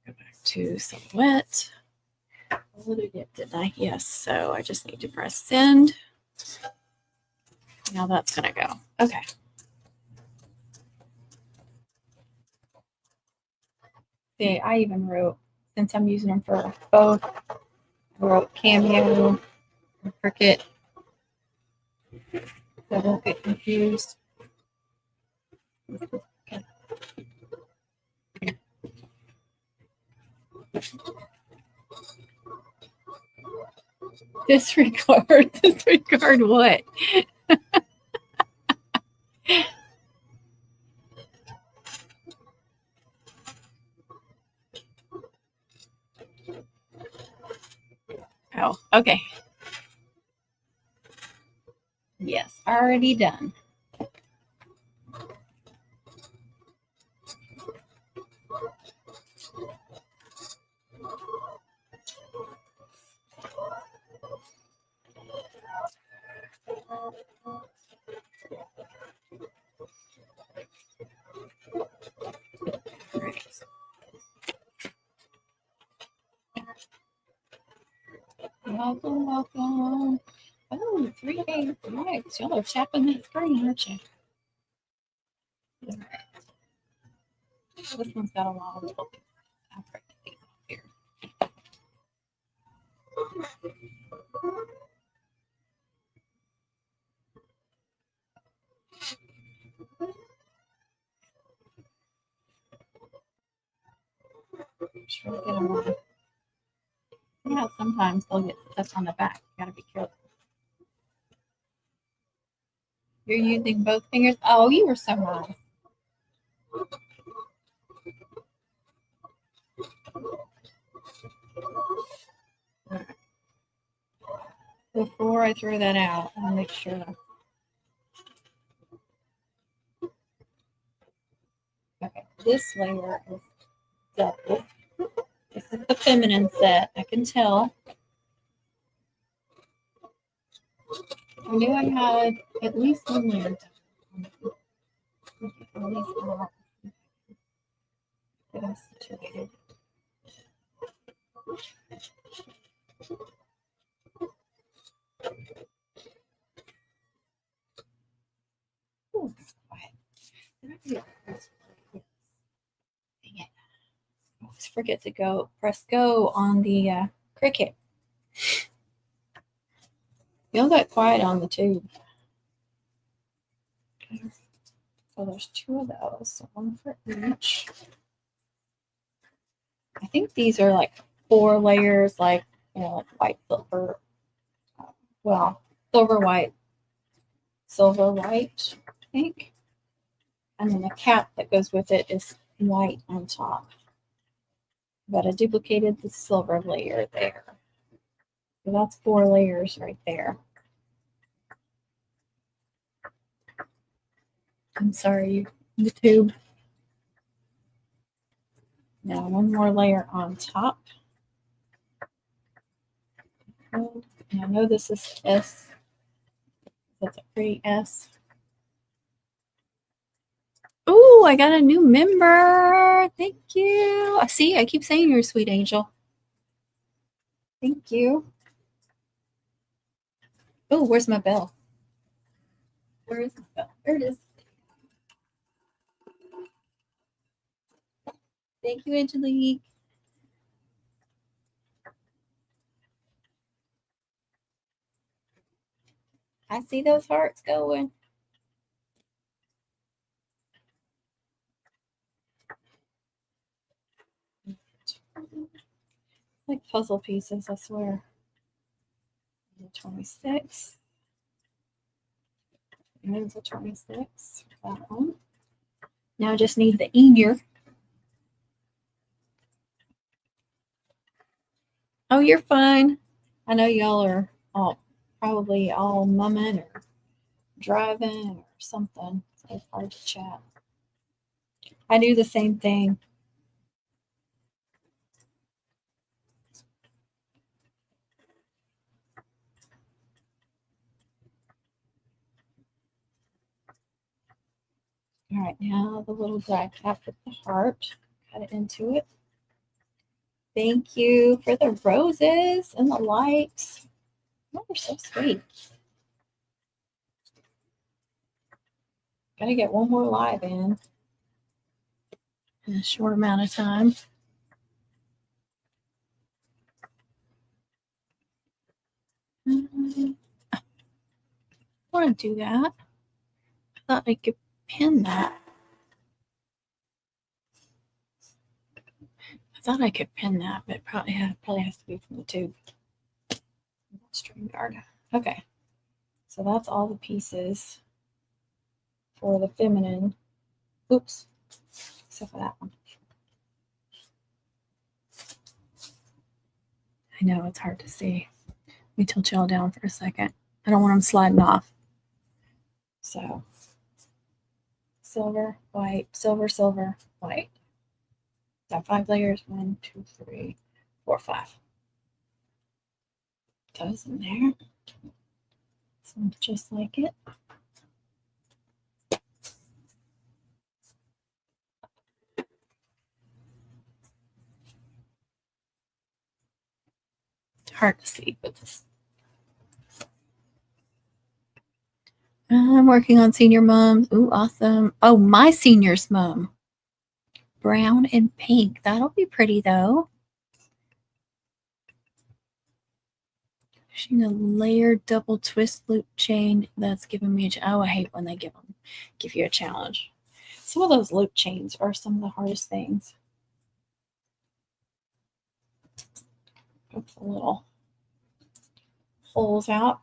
Go back to Silhouette. Loaded it, didn't I? Yes, so I just need to press send. Now that's going to go. Okay. See, I even wrote, since I'm using them for both, I wrote Cameo and Cricut. So I won't get confused. Okay. Disregard what? Oh, okay. Yes, already done. Welcome, welcome. Oh, 3 days. Right. Y'all are chapping that screen, aren't you? All right. This one's got a lot of little here. sure to get them on. Yeah, sometimes they'll get stuck on the back. You gotta be careful. You're using both fingers. Oh, you were so nice. Before I throw that out, I'll make sure. Okay, this layer is double. This is the feminine set. I can tell. I knew I had at least one layer done. At least one. Get them situated. Ooh, that's quiet. Dang it. I always forget to press go on the Cricut. Y'all got quiet on the tube. Okay. So there's 2 of those, so 1 for each. I think these are like 4 layers, like, like white, silver, well, silver, white, silver, white, I think. And then the cap that goes with it is white on top. But I duplicated the silver layer there. So that's 4 layers right there. I'm sorry, the tube. Now 1 more layer on top. And I know this is S. That's a pretty S. Oh, I got a new member. Thank you. I see. I keep saying you're a sweet angel. Thank you. Oh, where's my bell? Where is my bell? There it is. Thank you, Angelique. I see those hearts going. Like puzzle pieces, I swear. 26. And there's a 26. That one. Now I just need the ear. Oh, you're fine. I know y'all are probably all mumming or driving or something. So it's hard to chat. I do the same thing. All right, now the little die cap with the heart. Cut it into it. Thank you for the roses and the lights. Oh, they're so sweet. Gotta get 1 more live in a short amount of time. I want to do that. I thought I could pin that. But it probably has to be from the tube. StreamYard. Okay. So that's all the pieces for the feminine. Oops. Except for that one. I know it's hard to see. Let me tilt y'all down for a second. I don't want them sliding off. So silver, white, silver, silver, white. Got 5 layers. 1, 2, 3, 4, 5. Those in there. So just like it. Hard to see, but this. I'm working on senior moms. Ooh, awesome. Oh, my senior's mom. Brown and pink. That'll be pretty though. She's a layered double twist loop chain. That's giving me I hate when they give you a challenge. Some of those loop chains are some of the hardest things. Put the little holes out.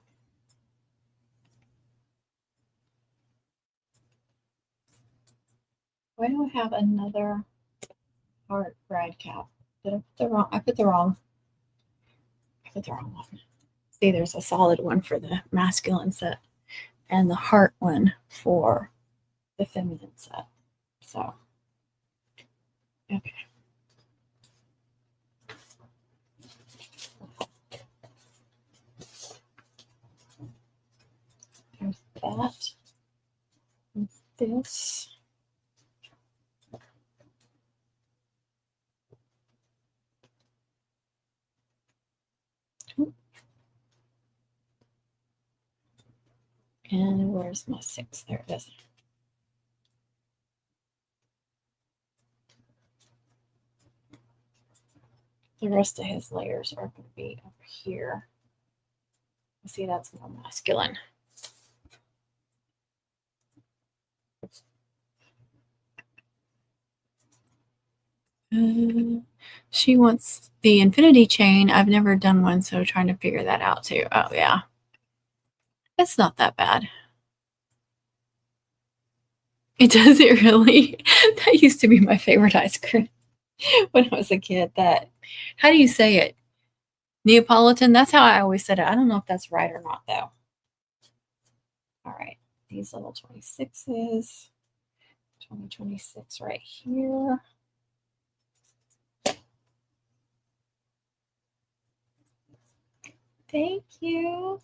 Why do I have another heart brad cap? Did I put the wrong? I put the wrong one. See, there's a solid one for the masculine set and the heart one for the feminine set. So, okay. There's that. And this. And where's my 6? There it is. The rest of his layers are going to be over here. See, that's more masculine. She wants the infinity chain. I've never done one, so trying to figure that out too. Oh, yeah. It's not that bad. It does it really? That used to be my favorite ice cream when I was a kid. That, how do you say it? Neapolitan? That's how I always said it. I don't know if that's right or not, though. All right. These little 26s. 2026 right here. Thank you.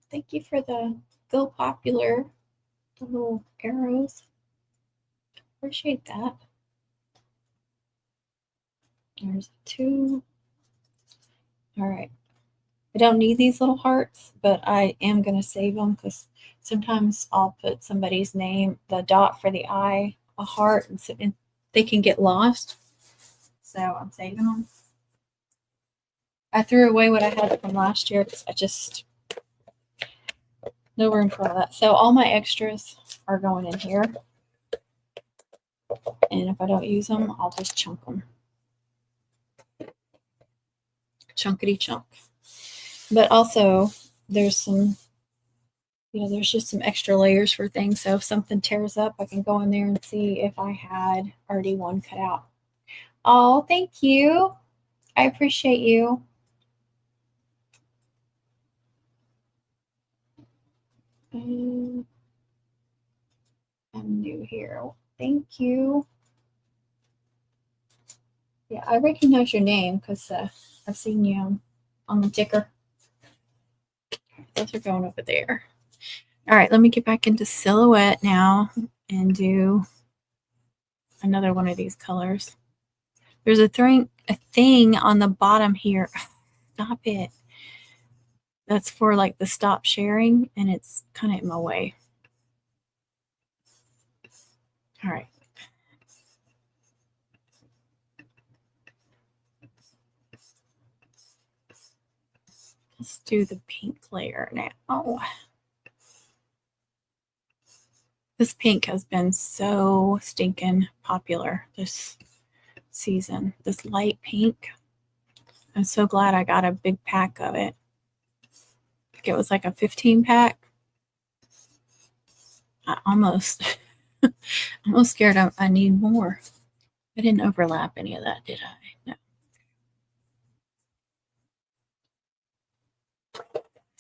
Thank you for the Go Popular, the little arrows. Appreciate that. There's 2. All right. I don't need these little hearts, but I am going to save them because sometimes I'll put somebody's name, the dot for the eye, a heart, and they can get lost. So I'm saving them. I threw away what I had from last year because I just, no room for all that. So all my extras are going in here. And if I don't use them, I'll just chunk them. Chunkity chunk. But also, there's some, there's just some extra layers for things. So if something tears up, I can go in there and see if I had already one cut out. Oh, thank you. I appreciate you. I'm new here. Thank you. Yeah, I recognize your name because I've seen you on the ticker. Those are going over there. All right, let me get back into silhouette now and do another one of these colors. There's a thing on the bottom here. Stop it. That's for like the stop sharing, and it's kind of in my way. All right. Let's do the pink layer now. This pink has been so stinking popular this season. This light pink. I'm so glad I got a big pack of it. I think it was like a 15 pack. I almost, I'm almost scared I need more. I didn't overlap any of that, did I? No.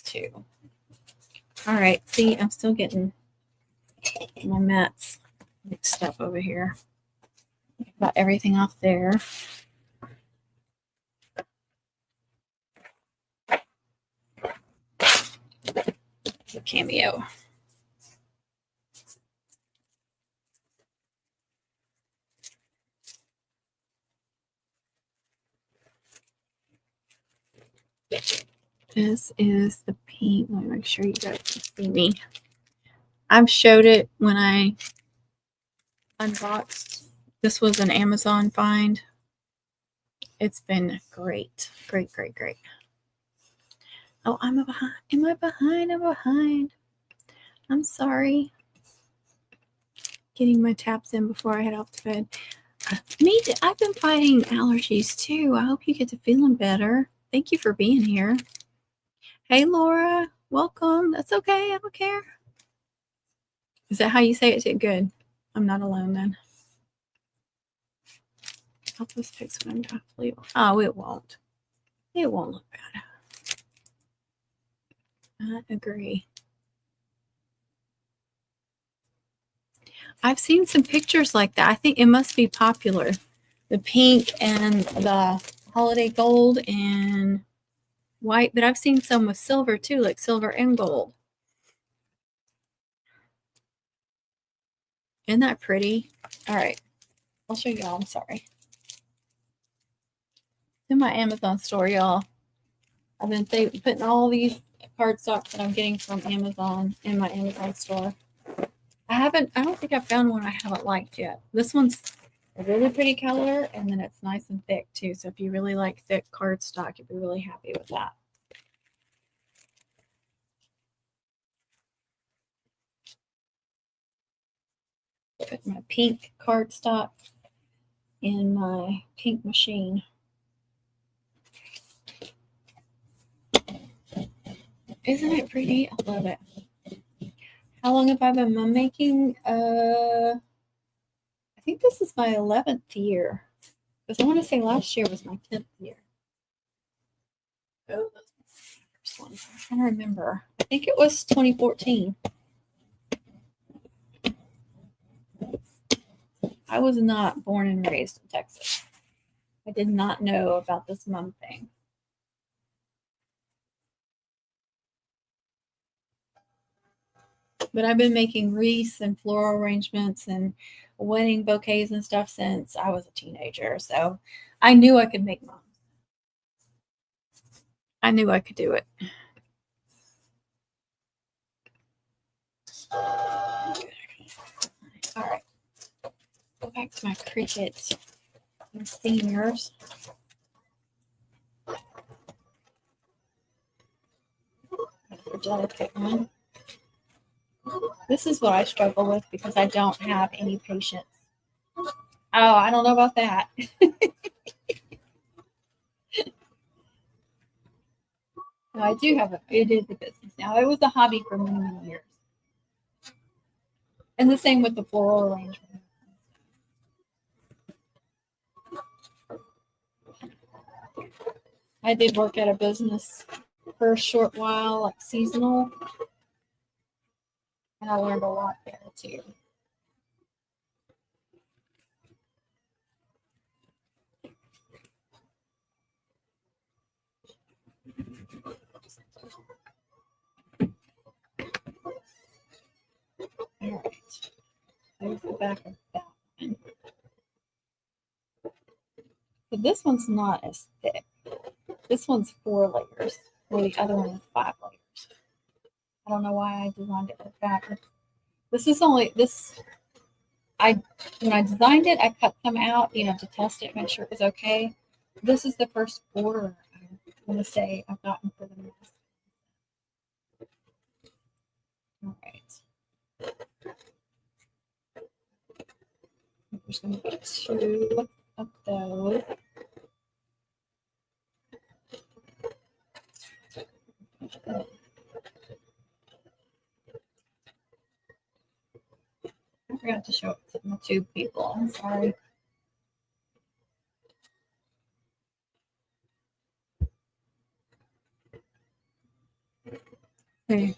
2. All right. See, I'm still getting my mats mixed up over here. Got everything off there. It's a cameo. This is the pink. Let me make sure you guys can see me. I've showed it when I unboxed. This was an Amazon find. It's been great. Great, great, great. Oh, I'm behind. Am I behind? I'm behind. I'm sorry. Getting my taps in before I head off to bed. Me too. I've been fighting allergies too. I hope you get to feeling better. Thank you for being here. Hey, Laura. Welcome. That's okay. I don't care. Is that how you say it? Good. I'm not alone then. Help us fix what I'm trying to. Oh, it won't. It won't look bad. I agree. I've seen some pictures like that. I think it must be popular. The pink and the holiday gold and white, but I've seen some with silver too, like silver and gold. Isn't that pretty? All right, I'll show y'all. I'm sorry. In my Amazon store, y'all. I've been putting all these cardstock that I'm getting from Amazon in my Amazon store. I don't think I've found one I haven't liked yet. This one's a really pretty color, and then it's nice and thick too. So if you really like thick cardstock, you'd be really happy with that. Put my pink cardstock in my pink machine. Isn't it pretty? I love it. How long have I been mum making? I think this is my 11th year. Because I want to say last year was my 10th year. Oh, those first ones. I'm trying to remember. I think it was 2014. I was not born and raised in Texas. I did not know about this mum thing. But I've been making wreaths and floral arrangements and wedding bouquets and stuff since I was a teenager. So I knew I could make mums. I knew I could do it. All right. Go back to my Cricut and seniors. A delicate one. This is what I struggle with because I don't have any patience. Oh, I don't know about that. No, I do have it is a business now. It was a hobby for many, many years. And the same with the floral arrangement. I did work at a business for a short while, like seasonal. And I learned a lot there too. All right. There's the back of that one. But this one's not as thick. This one's 4 layers, where the other one is 5 layers. I don't know why I designed it like that. This is only this. When I designed it, I cut some out, to test it, make sure it was okay. This is the first order I want to say I've gotten for the mask. All right. There's going to be 2 of those. I forgot to show it to my 2 people. I'm sorry. Okay.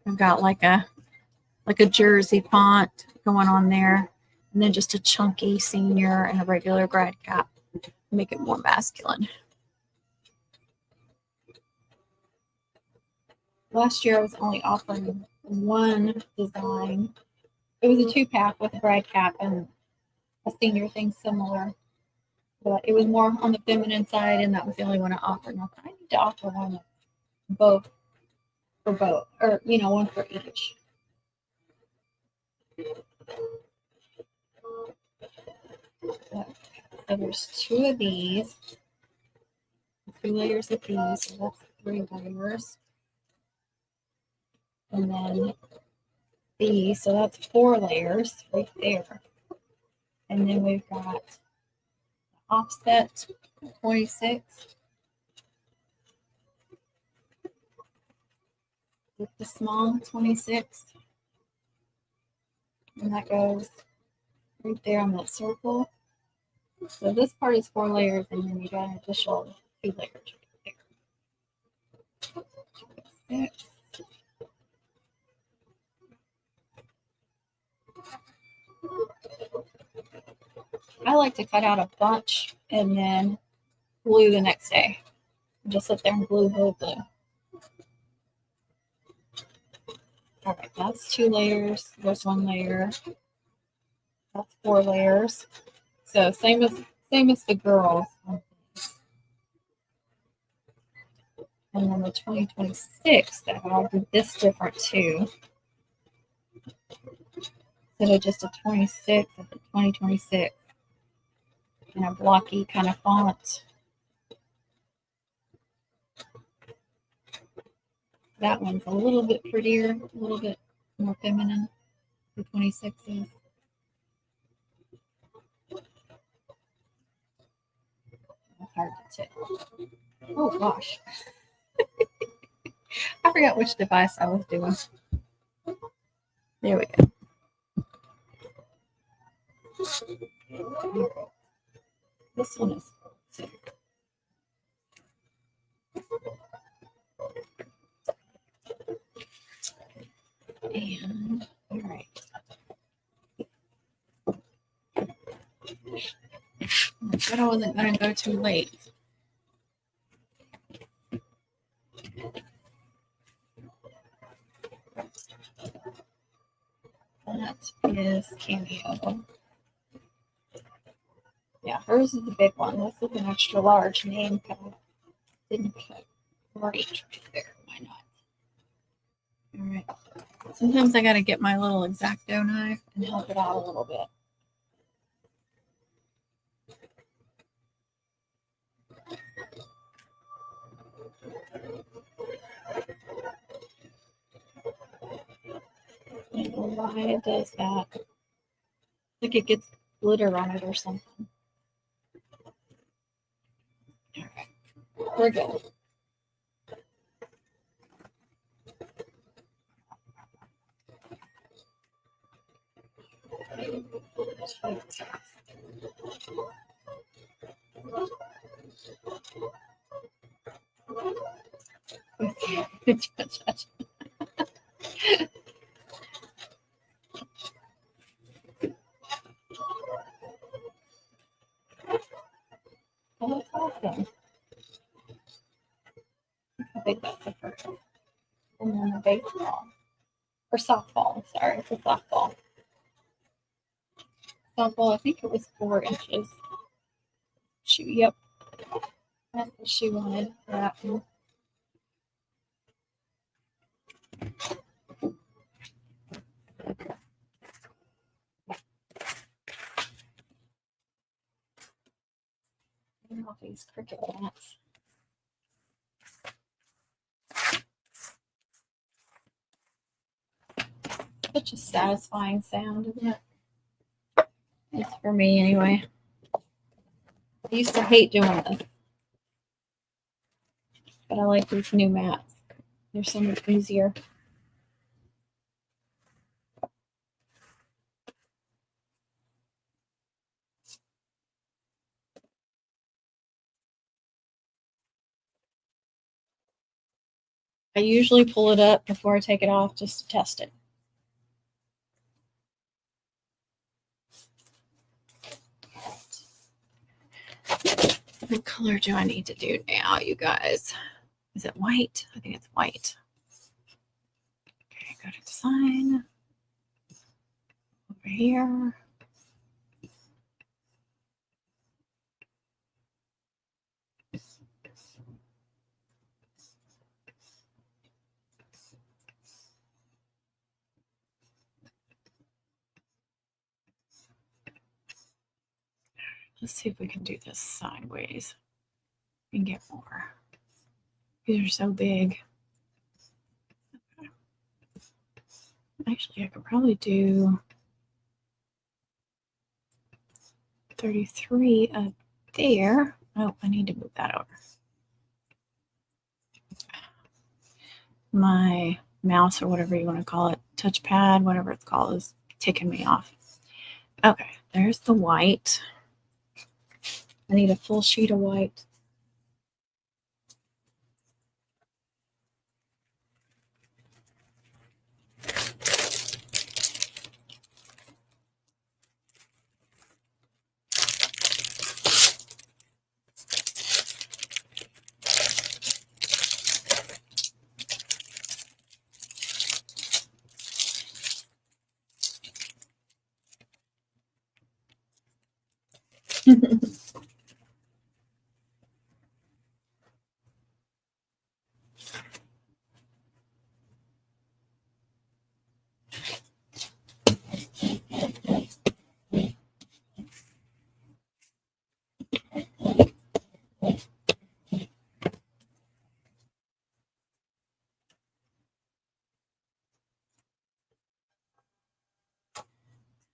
I've got like a jersey font going on there, and then just a chunky senior and a regular grad cap. Make it more masculine. Last year I was only offering 1 design. It was a 2-pack with a grad cap and a senior thing similar. But it was more on the feminine side, and that was the only one I offered. Now I need to offer one of both for both, or one for each. So there's 2 of these, 2 layers of these, so that's 3 layers. And then these, so that's 4 layers right there. And then we've got offset 26 with the small 26, and that goes right there on that circle. So this part is 4 layers, and then you got an additional 2 layers right there. I like to cut out a bunch and then glue the next day. Just sit there and glue, glue, glue. All right, that's 2 layers. There's 1 layer. That's 4 layers. So same as the girls. And then the 2026, I'll do this different too. Instead of just a 26, it's a 2026 in a blocky kind of font. That one's a little bit prettier, a little bit more feminine. The 26 is. Hard to tell. Oh gosh. I forgot which device I was doing. There we go. This one is and all right. I said I wasn't going to go too late. That is Cameo. Yeah, hers is the big one. This is an extra large name tag. Didn't put right there. Why not? All right. Sometimes I got to get my little X-Acto knife and help it out a little bit. I don't know why it does that. Like it gets glitter on it or something. All right. We're good. Oh, that's awesome. I think that's the first one. And then the baseball. Or softball. Sorry, it's a softball. Softball, I think it was 4 inches. Shoe, yep. That's what she wanted for that one. And all these cricket bats. Such a satisfying sound, isn't it? It's for me anyway. I used to hate doing this, but I like these new mats. They're so much easier. I usually pull it up before I take it off just to test it. What color do I need to do now, you guys? Is it white? I think it's white. Okay, go to design. Over here. Let's see if we can do this sideways and get more. These are so big. Actually, I could probably do 33 of there. Oh, I need to move that over. My mouse, or whatever you want to call it, touchpad, whatever it's called, is ticking me off. Okay, there's the white. I need a full sheet of white.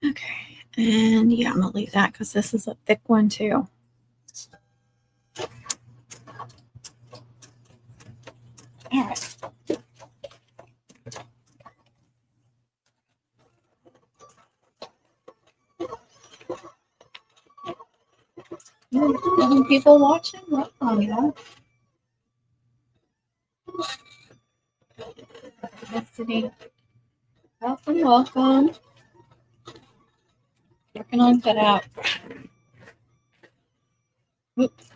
Okay, and yeah, I'm gonna leave that because this is a thick one too. All right. People watching? Welcome, yeah. Destiny. Welcome. Working on cutout. Oops.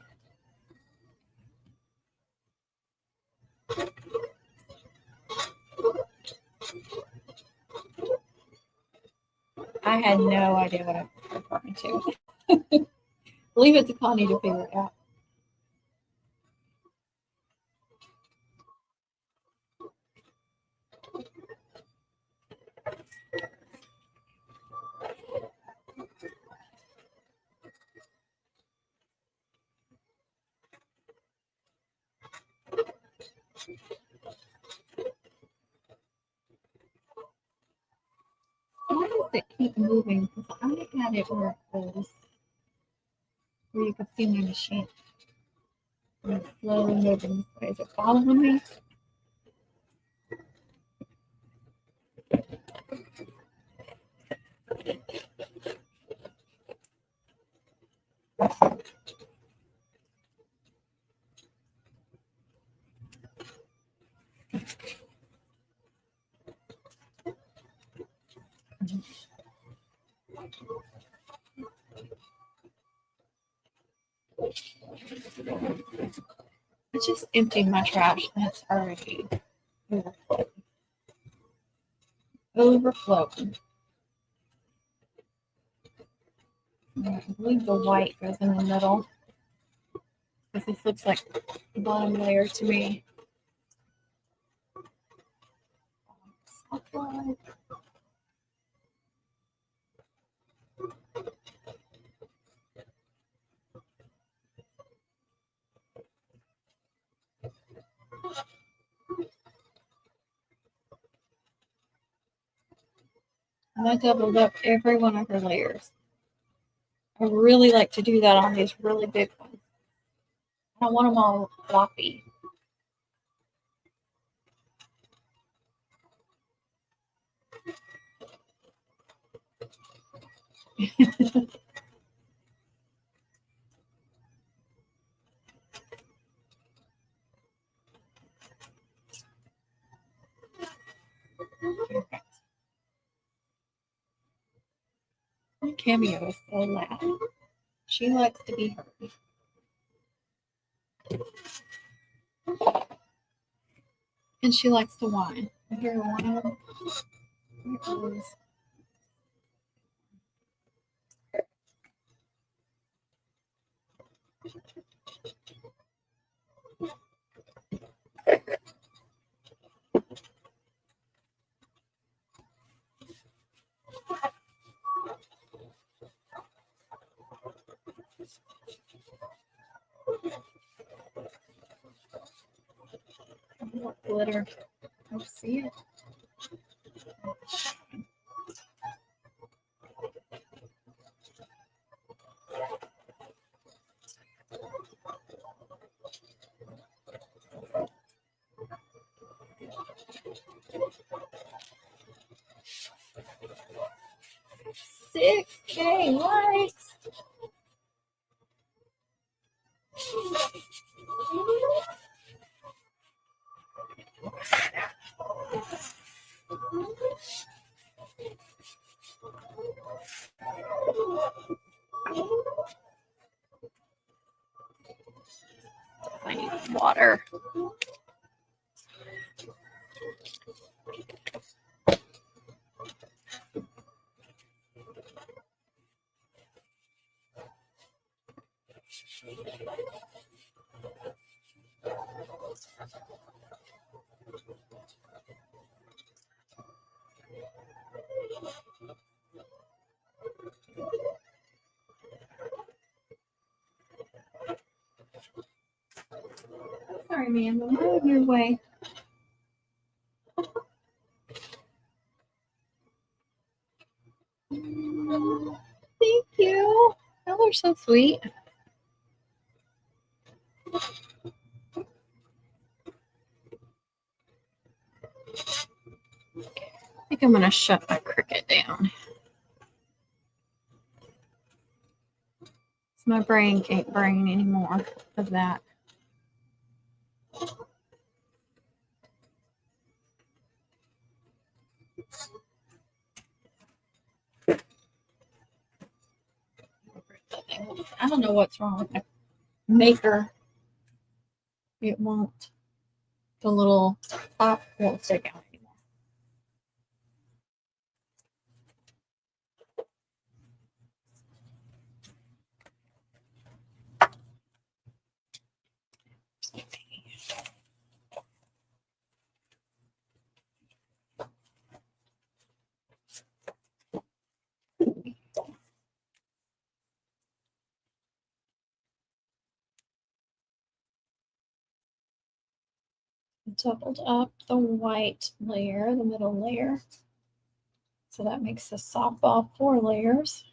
I had no idea what I was referring to. Leave it to Connie to figure it out. Why does it keep moving? Because I had it where it was, where you could see my machine. And it's slowly moving this way. Is it following me? I just emptied my trash and it's already overflowing. I believe the white goes in the middle. Because this looks like the bottom layer to me. And I doubled up every one of her layers. I really like to do that on these really big ones. I don't want them all floppy. My Cameo is so loud. She likes to be heard. And she likes to whine. I hear one of them. Glitter. I see it. 6K likes. I need water. Sorry, ma'am, I'm out of your way. Thank you. Y'all are so sweet. I think I'm gonna shut my Cricut down. My brain can't brain anymore of that. I don't know what's wrong with my maker. It won't. The little top won't stick out anymore. Doubled up the white layer, the middle layer. So that makes the softball 4 layers.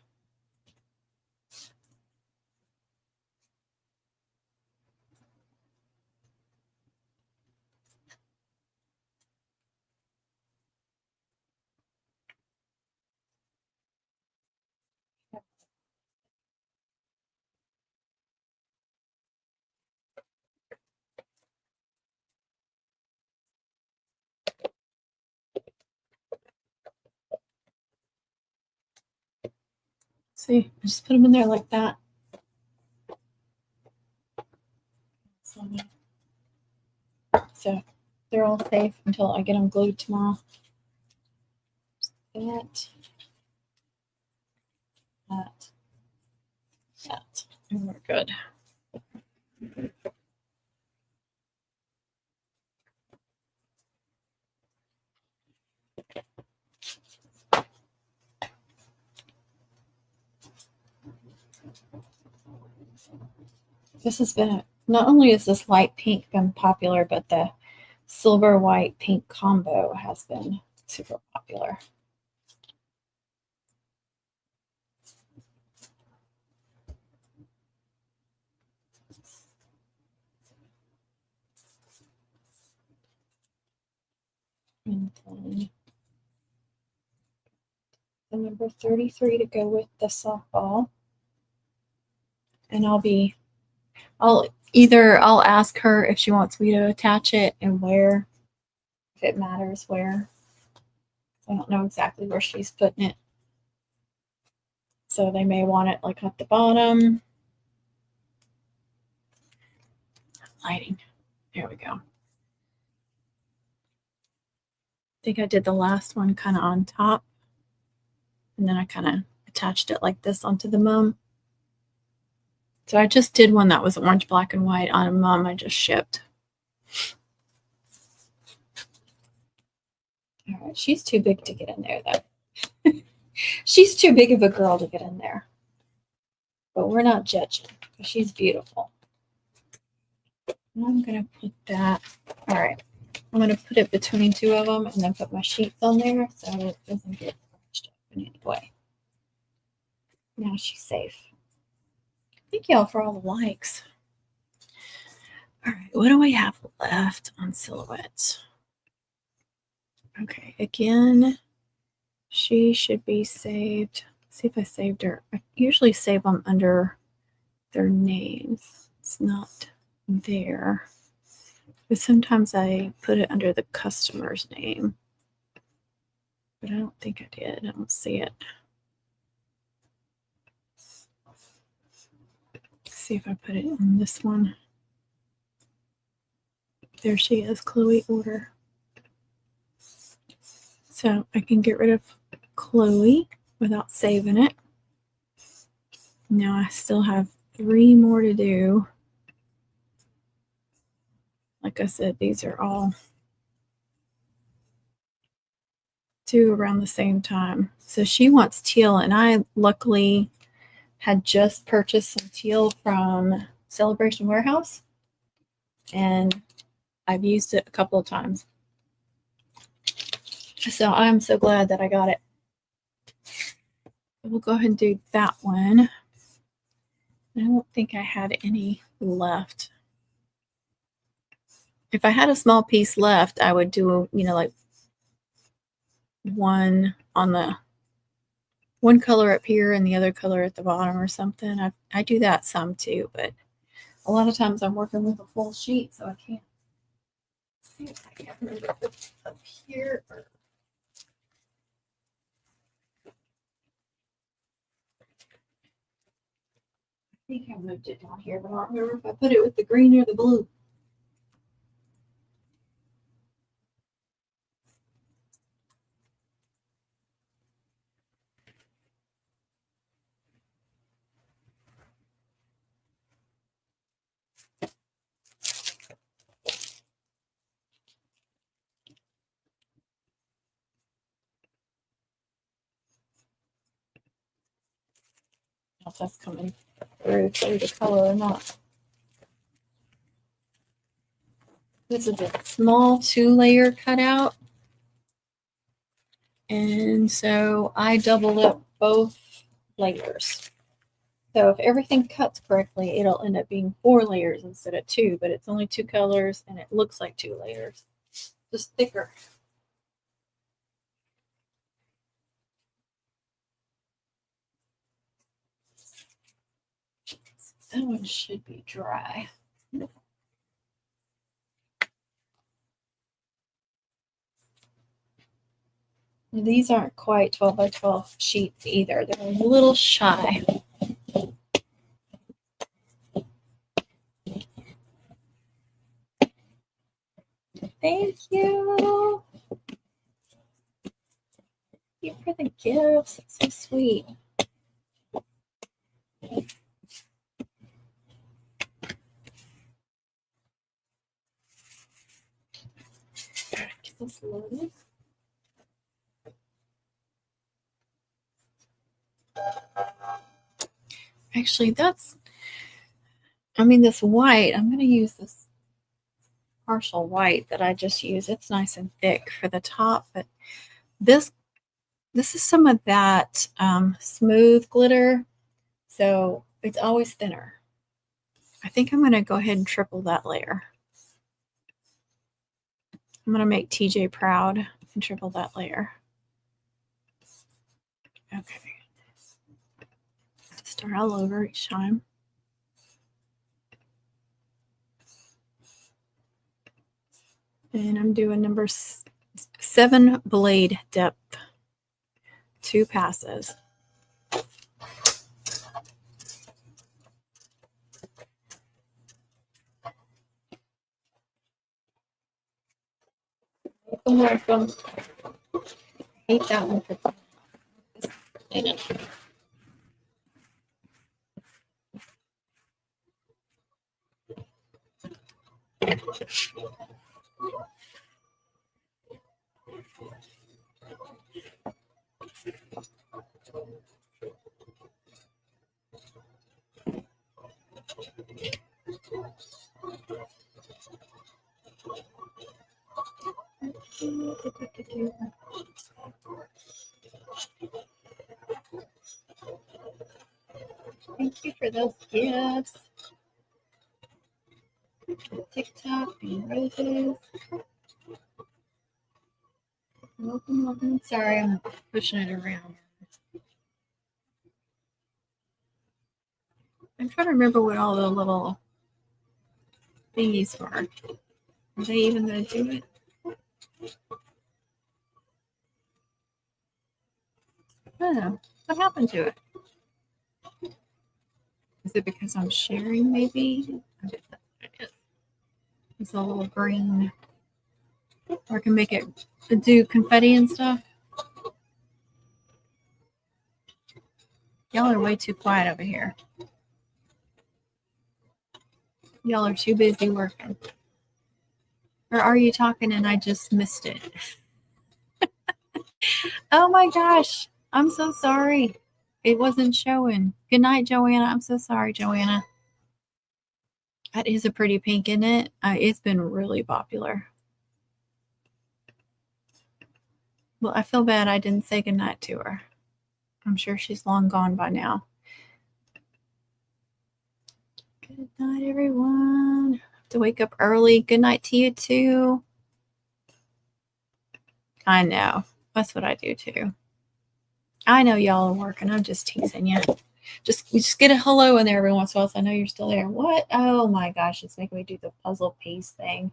See, I just put them in there like that. So they're all safe until I get them glued tomorrow. That, and we're good. This has been, not only is this light pink been popular, but the silver white pink combo has been super popular. And then the number 33 to go with the softball. And I'll ask her if she wants me to attach it and where, if it matters where. I don't know exactly where she's putting it. So they may want it like at the bottom. Lighting. There we go. I think I did the last one kind of on top. And then I kind of attached it like this onto the mum. So I just did one that was orange, black, and white on a mum I just shipped. All right, she's too big to get in there, though. She's too big of a girl to get in there. But we're not judging, because she's beautiful. And I'm going to put that, all right, I'm going to put it between 2 of them and then put my sheets on there so it doesn't get scratched up in any way. Now she's safe. Thank y'all for all the likes. All right, what do we have left on silhouettes? Okay, again, she should be saved See if I saved her. I usually save them under their names. It's not there. But sometimes I put it under the customer's name. But I don't think I did. I don't see it. Let's see if I put it in this one. There she is, Chloe Order. So I can get rid of Chloe without saving it. Now I still have 3 more to do. Like I said, these are all due around the same time. So she wants teal, and I luckily had just purchased some teal from Celebration Warehouse, and I've used it a couple of times. So I'm so glad that I got it. We'll go ahead and do that one. I don't think I had any left. If I had a small piece left, I would do, like one on the one color up here and the other color at the bottom or something. I do that some too, but a lot of times I'm working with a full sheet, so I can't see if I can move it up here. I think I moved it down here, but I don't remember if I put it with the green or the blue. If that's coming through the color or not. This is a small 2-layer cutout. And so I doubled up both layers. So if everything cuts correctly, it'll end up being 4 layers instead of 2, but it's only 2 colors and it looks like 2 layers. Just thicker. That one should be dry. These aren't quite 12 by 12 sheets either. They're a little shy. Thank you. Thank you for the gifts. It's so sweet. Get this loaded. Actually, this white, I'm going to use this partial white that I just used. It's nice and thick for the top, but this is some of that smooth glitter, so it's always thinner. I think I'm going to go ahead and triple that layer. I'm going to make TJ proud and triple that layer. Okay. Start all over each time. And I'm doing number 7 blade depth, 2 passes. Welcome. I hate that one for Thank you for those gifts. TikTok and roses. Welcome, welcome. Sorry, I'm pushing it around. I'm trying to remember what all the little thingies were. Are they even going to do it? I don't know. What happened to it? Is it because I'm sharing, maybe? I bet that's what it is. It's a little green. Or I can make it do confetti and stuff. Y'all are way too quiet over here. Y'all are too busy working. Or are you talking and I just missed it? Oh my gosh. I'm so sorry. It wasn't showing. Good night, Joanna. I'm so sorry, Joanna. That is a pretty pink, isn't it? It's been really popular. Well, I feel bad I didn't say goodnight to her. I'm sure she's long gone by now. Good night, everyone. Have to wake up early. Good night to you, too. I know. That's what I do, too. I know y'all are working. I'm just teasing you. Just get a hello in there every once in a while so I know you're still there. What? Oh, my gosh. It's making me do the puzzle piece thing.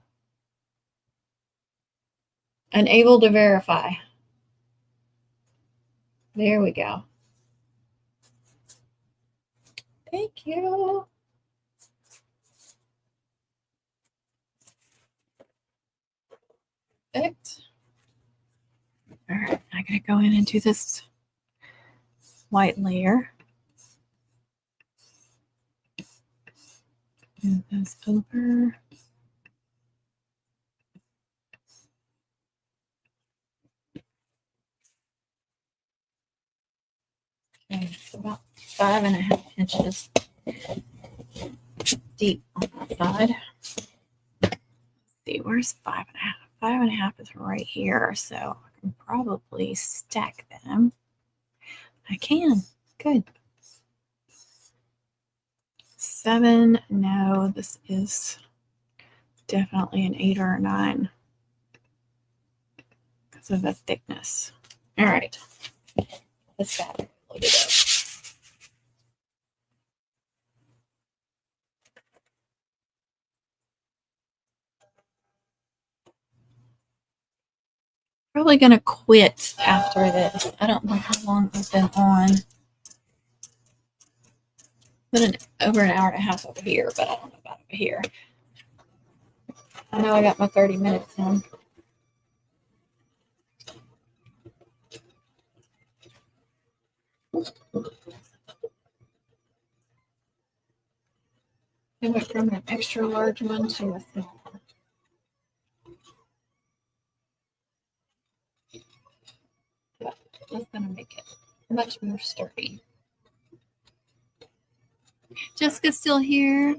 Unable to verify. There we go. Thank you. Perfect. All right, I gotta go in and do this white layer. Move this over. Okay, it's about 5.5 inches deep on that side. Let's see, where's 5.5? 5.5 is right here, so I can probably stack them. I can. Good. 7. No, this is definitely an 8 or a 9 because of the thickness. All right. This fabric loaded up. Probably gonna quit after this. I don't know how long I've been on. Been over an hour and a half over here, but I don't know about over here. I know I got my 30 minutes in. I went from an extra large one to a small one. But that's gonna make it much more sturdy. Jessica's still here.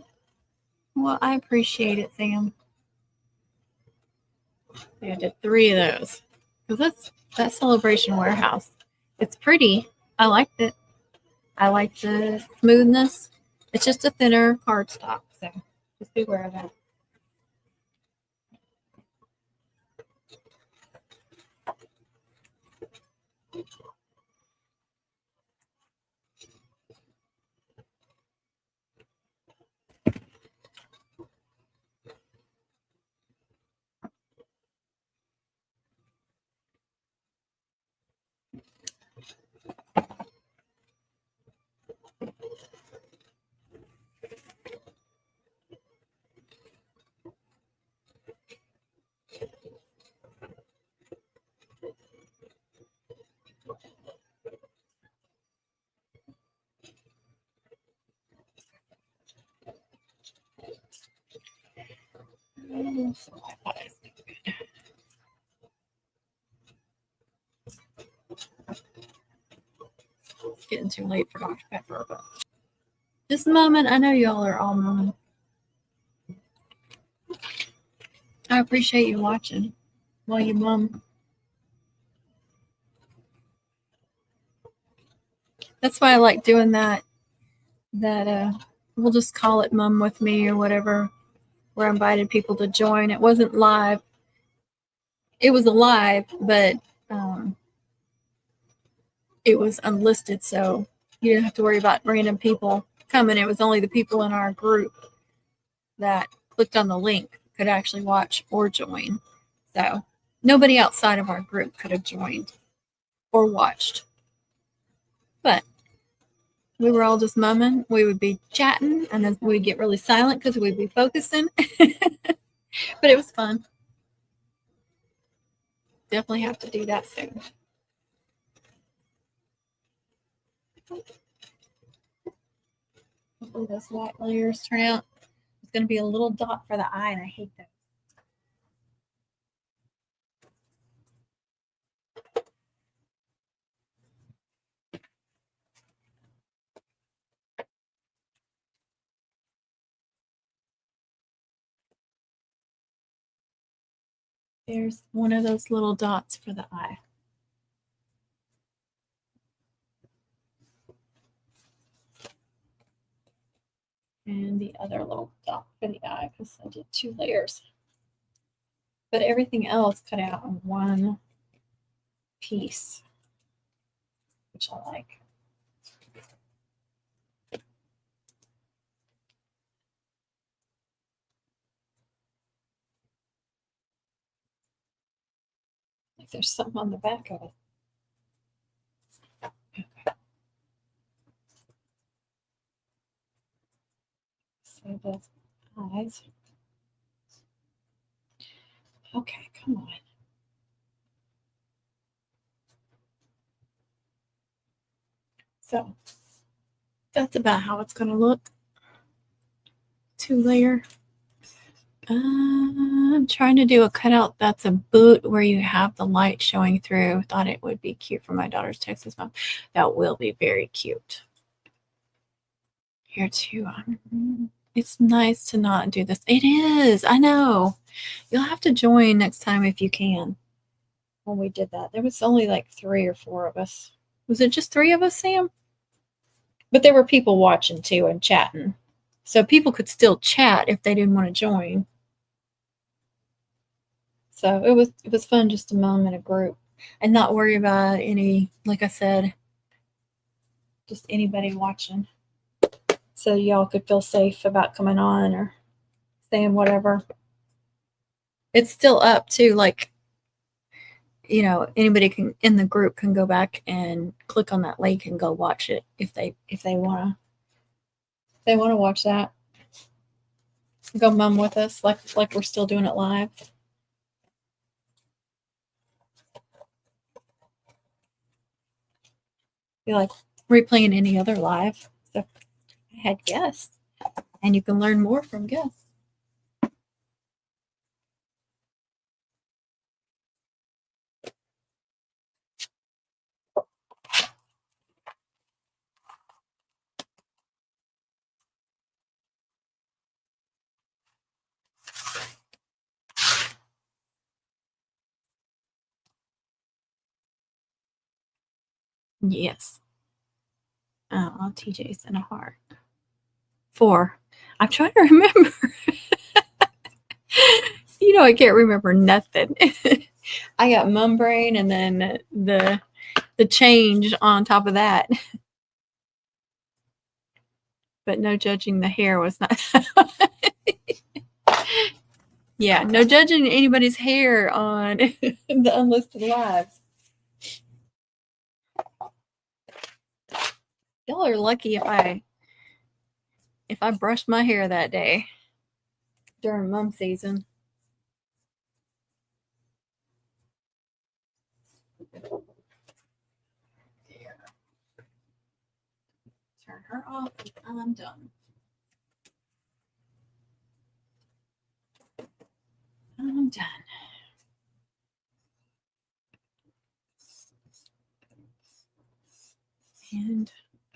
Well, I appreciate it, Sam. I did 3 of those. Because that's that Celebration Warehouse. It's pretty. I liked it. I like the smoothness. It's just a thinner cardstock, so just be aware of that. So I thought it was good. It's getting too late for Dr. Pepper, but just a moment. I know y'all are all moving. I appreciate you watching while you mum. That's why I like doing that. We'll just call it Mum with Me or whatever, where I invited people to join. It wasn't live. It was alive, but it was unlisted, so you didn't have to worry about random people coming. It was only the people in our group that clicked on the link could actually watch or join. So nobody outside of our group could have joined or watched. But we were all just mumming. We would be chatting, and then we'd get really silent because we'd be focusing. But it was fun. Definitely have to do that soon. Hopefully those white layers turn out. It's going to be a little dot for the eye, and I hate that. There's one of those little dots for the eye. And the other little dot for the eye because I did 2 layers. But everything else cut out in one piece, which I like. Like there's something on the back of it. Okay. So the eyes. Okay, come on. So that's about how it's going to look. 2 layer. I'm trying to do a cutout that's a boot where you have the light showing through. Thought it would be cute for my daughter's Texas mom. That will be very cute. Here too. It's nice to not do this. It is. I know. You'll have to join next time if you can. When we did that, there was only like 3 or 4 of us. Was it just 3 of us, Sam? But there were people watching too and chatting. So people could still chat if they didn't want to join. So it was fun just to mum in a group and not worry about any, like I said, just anybody watching. So y'all could feel safe about coming on or saying whatever. It's still up too, like, you know, anybody can in the group can go back and click on that link and go watch it if they wanna watch that. Go mum with us like we're still doing it live. Be like replaying any other live. So I had guests, and you can learn more from guests. Yes. Oh, TJ's in a heart. 4. I'm trying to remember. You know, I can't remember nothing. I got mum brain and then the change on top of that. But no judging the hair was not. Yeah, no judging anybody's hair on the unlisted lives. Y'all are lucky if I brushed my hair that day during mum season. Turn her off and I'm done. I'm done. And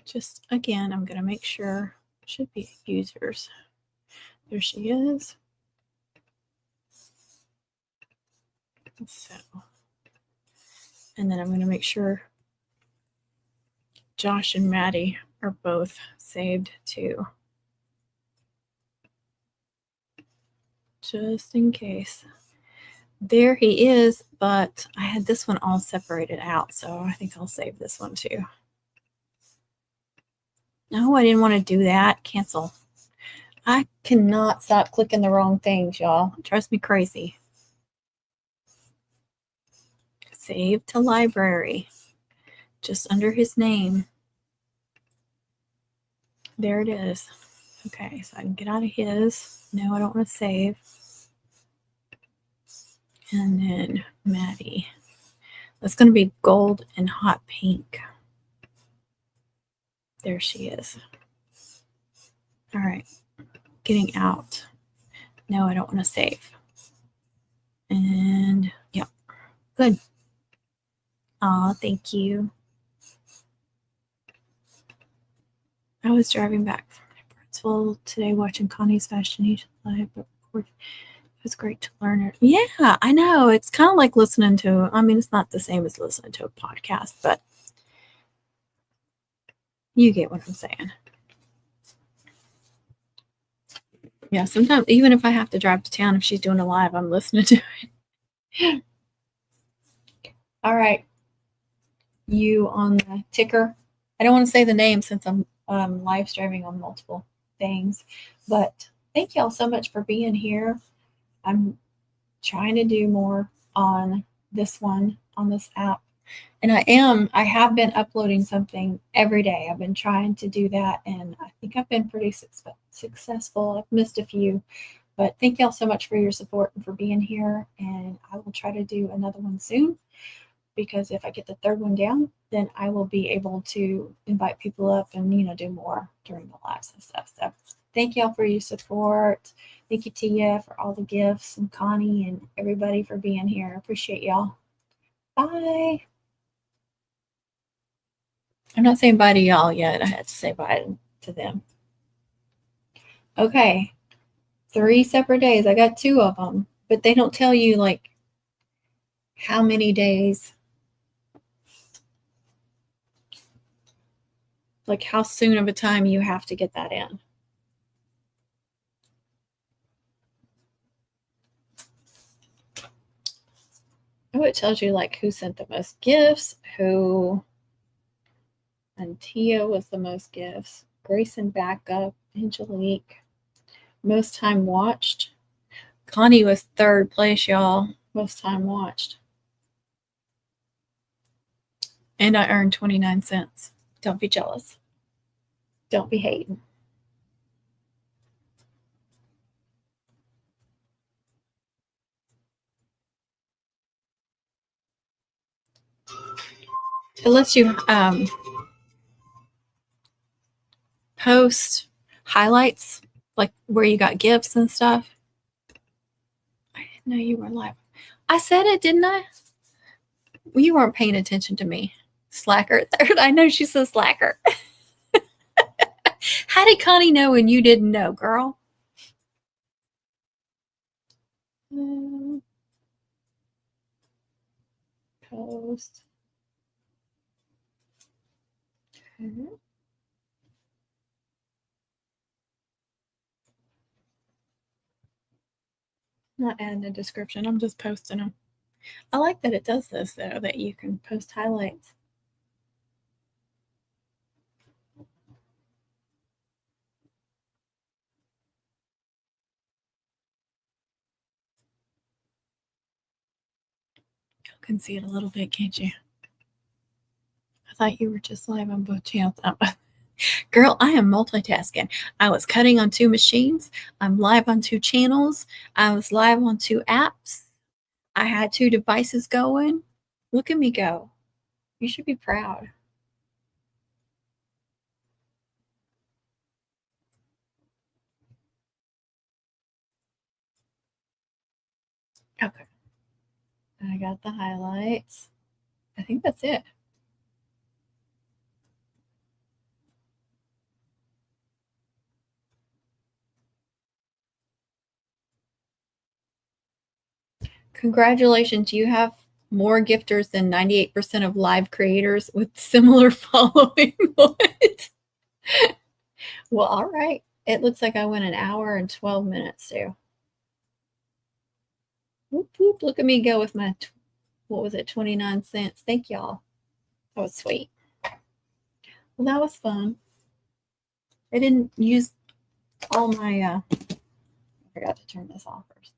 just again, I'm going to make sure it should be users. There she is. So, and then I'm going to make sure Josh and Maddie are both saved too. Just in case. There he is, but I had this one all separated out, so I think I'll save this one too. No, I didn't want to do that. Cancel. I cannot stop clicking the wrong things, y'all. It drives me crazy. Save to library. Just under his name. There it is. Okay, so I can get out of his. No, I don't want to save. And then Maddie. That's going to be gold and hot pink. There she is. All right. Getting out. No, I don't want to save. And yeah, good. Aw, thank you. I was driving back from Brownsville today watching Connie's Fascination Live, but it was great to learn it. Yeah, I know. It's kind of like listening to, I mean, it's not the same as listening to a podcast, but you get what I'm saying. Yeah, sometimes, even if I have to drive to town, if she's doing a live, I'm listening to it. All right. You on the ticker. I don't want to say the name since I'm live streaming on multiple things, but thank y'all so much for being here. I'm trying to do more on this one, on this app. And I have been uploading something every day. I've been trying to do that, and I think I've been pretty successful. I've missed a few, but thank y'all so much for your support and for being here. And I will try to do another one soon, because if I get the third one down, then I will be able to invite people up and, do more during the lives and stuff. So thank y'all for your support. Thank you, Tia, for all the gifts, and Connie and everybody for being here. I appreciate y'all. Bye. I'm not saying bye to y'all yet. I had to say bye to them. Okay. 3 separate days. I got 2 of them, but they don't tell you like how many days, like how soon of a time you have to get that in. Oh, it tells you like who sent the most gifts, who, and Tia was the most gifts. Grayson backup, Angelique, most time watched. Connie was 3rd place, y'all. Most time watched. And I earned 29 cents. Don't be jealous. Don't be hating. It lets you post highlights, like where you got gifts and stuff. I didn't know you were live. I said it, didn't I? Well, you weren't paying attention to me. Slacker. I know she says slacker. How did Connie know when you didn't know, girl? Post. Okay. Not adding a description. I'm just posting them. I like that it does this, though, that you can post highlights. You can see it a little bit, can't you? I thought you were just live on both channels. Girl, I am multitasking. I was cutting on 2 machines. I'm live on 2 channels. I was live on 2 apps. I had 2 devices going. Look at me go. You should be proud. Okay. I got the highlights. I think that's it. Congratulations. You have more gifters than 98% of live creators with similar following. What? Well, all right. It looks like I went an hour and 12 minutes too. Whoop, whoop. Look at me go with my, what was it, 29 cents. Thank y'all. That was sweet. Well, that was fun. I didn't use all my, I forgot to turn this off first.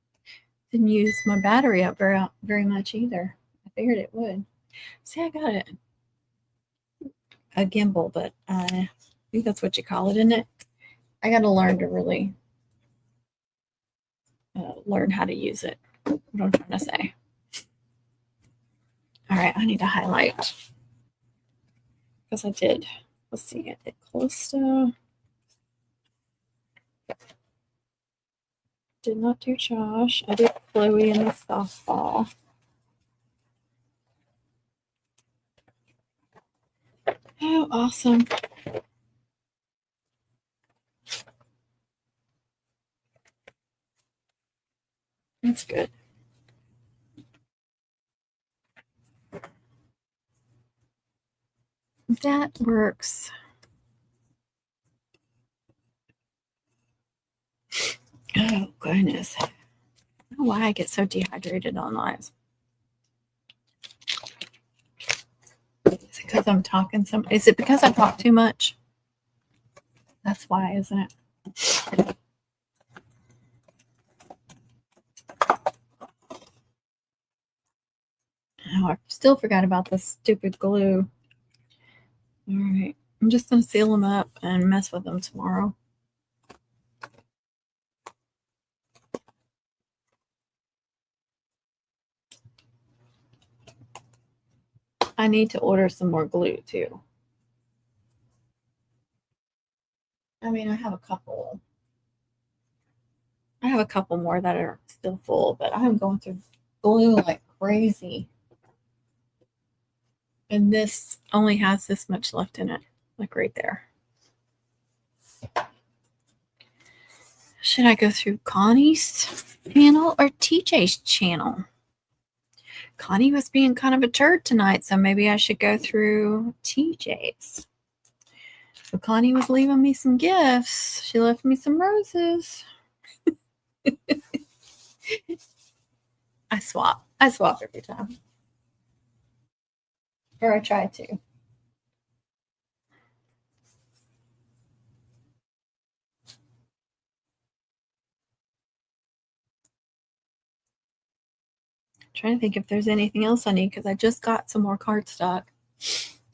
Didn't use my battery up very much either. I figured it would. See, I got it. A gimbal, but I think that's what you call it, isn't it? I got to learn to really learn how to use it. What I'm trying to say. All right, I need to highlight because I did. Let's see, I did Callisto. Did not do Josh. I did Chloe in the softball. Oh, awesome. That's good. That works. Oh, goodness. I don't know why I get so dehydrated on lives. Is it because I'm talking Is it because I talk too much? That's why, isn't it? Oh, I still forgot about this stupid glue. All right. I'm just going to seal them up and mess with them tomorrow. I need to order some more glue too. I mean, I have a couple. I have a couple more that are still full, but I'm going through glue like crazy. And this only has this much left in it, like right there. Should I go through Connie's channel or TJ's channel? Connie was being kind of a turd tonight, so maybe I should go through TJ's. So Connie was leaving me some gifts. She left me some roses. I swap every time. Or I try to. Trying to think if there's anything else I need because I just got some more cardstock.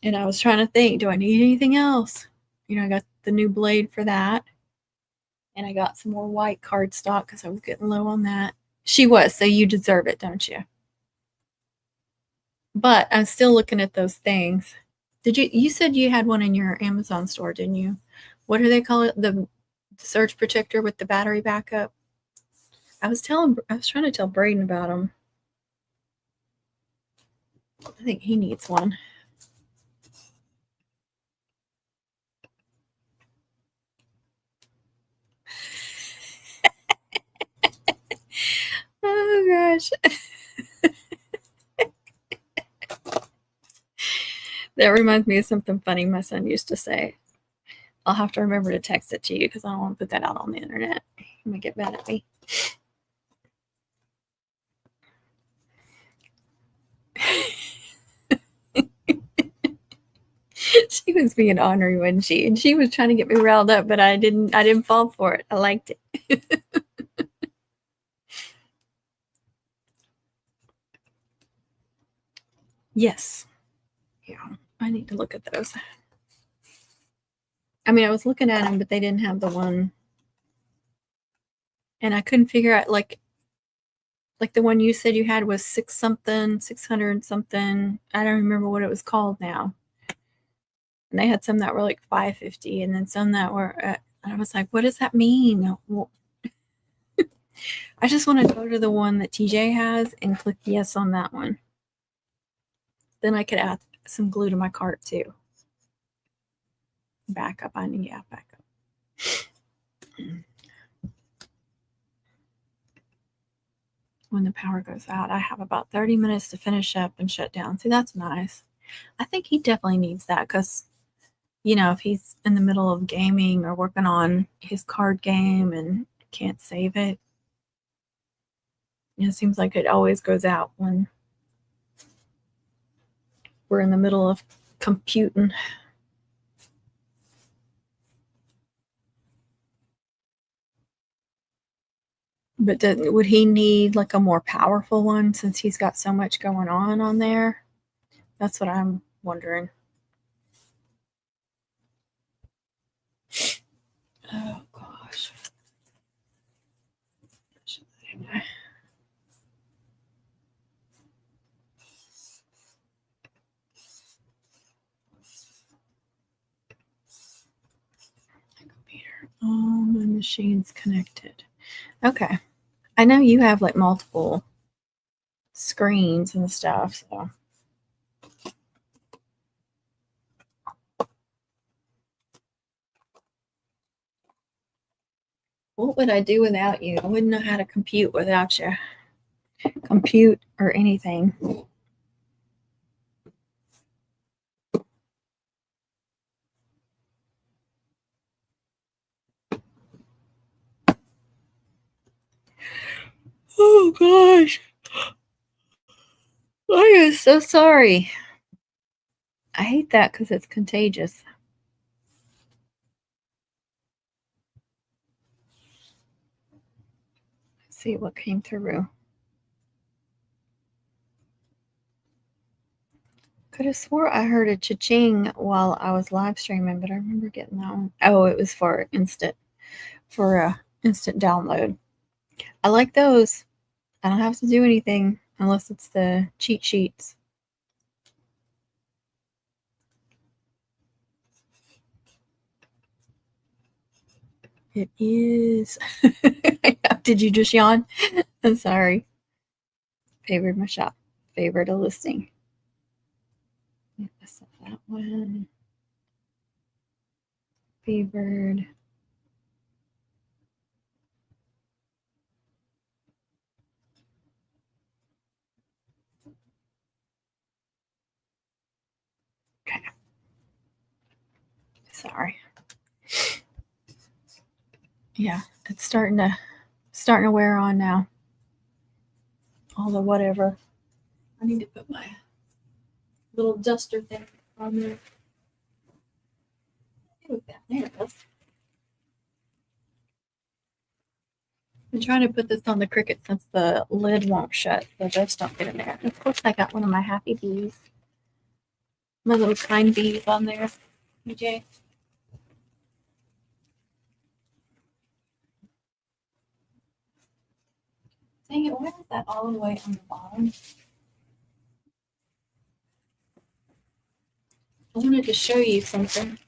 And I was trying to think, do I need anything else? You know, I got the new blade for that. And I got some more white cardstock because I was getting low on that. She was, so you deserve it, don't you? But I'm still looking at those things. You said you had one in your Amazon store, didn't you? What do they call it? The surge protector with the battery backup? I was trying to tell Braden about them. I think he needs one. Oh gosh. That reminds me of something funny my son used to say. I'll have to remember to text it to you because I don't want to put that out on the internet. You might get mad at me. She was being ornery, wasn't she? And she was trying to get me riled up, but I didn't fall for it. I liked it. Yes. Yeah. I need to look at those. I mean, I was looking at them, but they didn't have the one. And I couldn't figure out like the one you said you had was 600 something. I don't remember what it was called now. And they had some that were like 550 and then some that were I was like, what does that mean? Well, I just want to go to the one that TJ has and click yes on that one. Then I could add some glue to my cart too. Backup. I need backup. When the power goes out, I have about 30 minutes to finish up and shut down. See, that's nice. I think he definitely needs that because, you know, if he's in the middle of gaming or working on his card game and can't save it, it seems like it always goes out when we're in the middle of computing. But would he need like a more powerful one since he's got so much going on there? That's what I'm wondering. Oh gosh. Computer. All my machines connected. Okay. I know you have like multiple screens and stuff, so. What would I do without you? I wouldn't know how to compute without you. Compute or anything. Oh gosh. I am so sorry. I hate that because it's contagious. Let's see what came through. Could have swore I heard a cha-ching while I was live streaming, but I remember getting that one. Oh, it was for instant download. I like those. I don't have to do anything unless it's the cheat sheets. It is. Did you just yawn? I'm sorry. Favored my shop. Favored a listing. That one. Favored. Okay. Sorry. Yeah, it's starting to wear on now. All the whatever. I need to put my little duster thing on there. There it goes. I'm trying to put this on the Cricut since the lid won't shut, so just don't get in there. And of course, I got one of my happy bees. My little kind bees on there. EJ. Dang it, why is that all the way on the bottom? I wanted to show you something.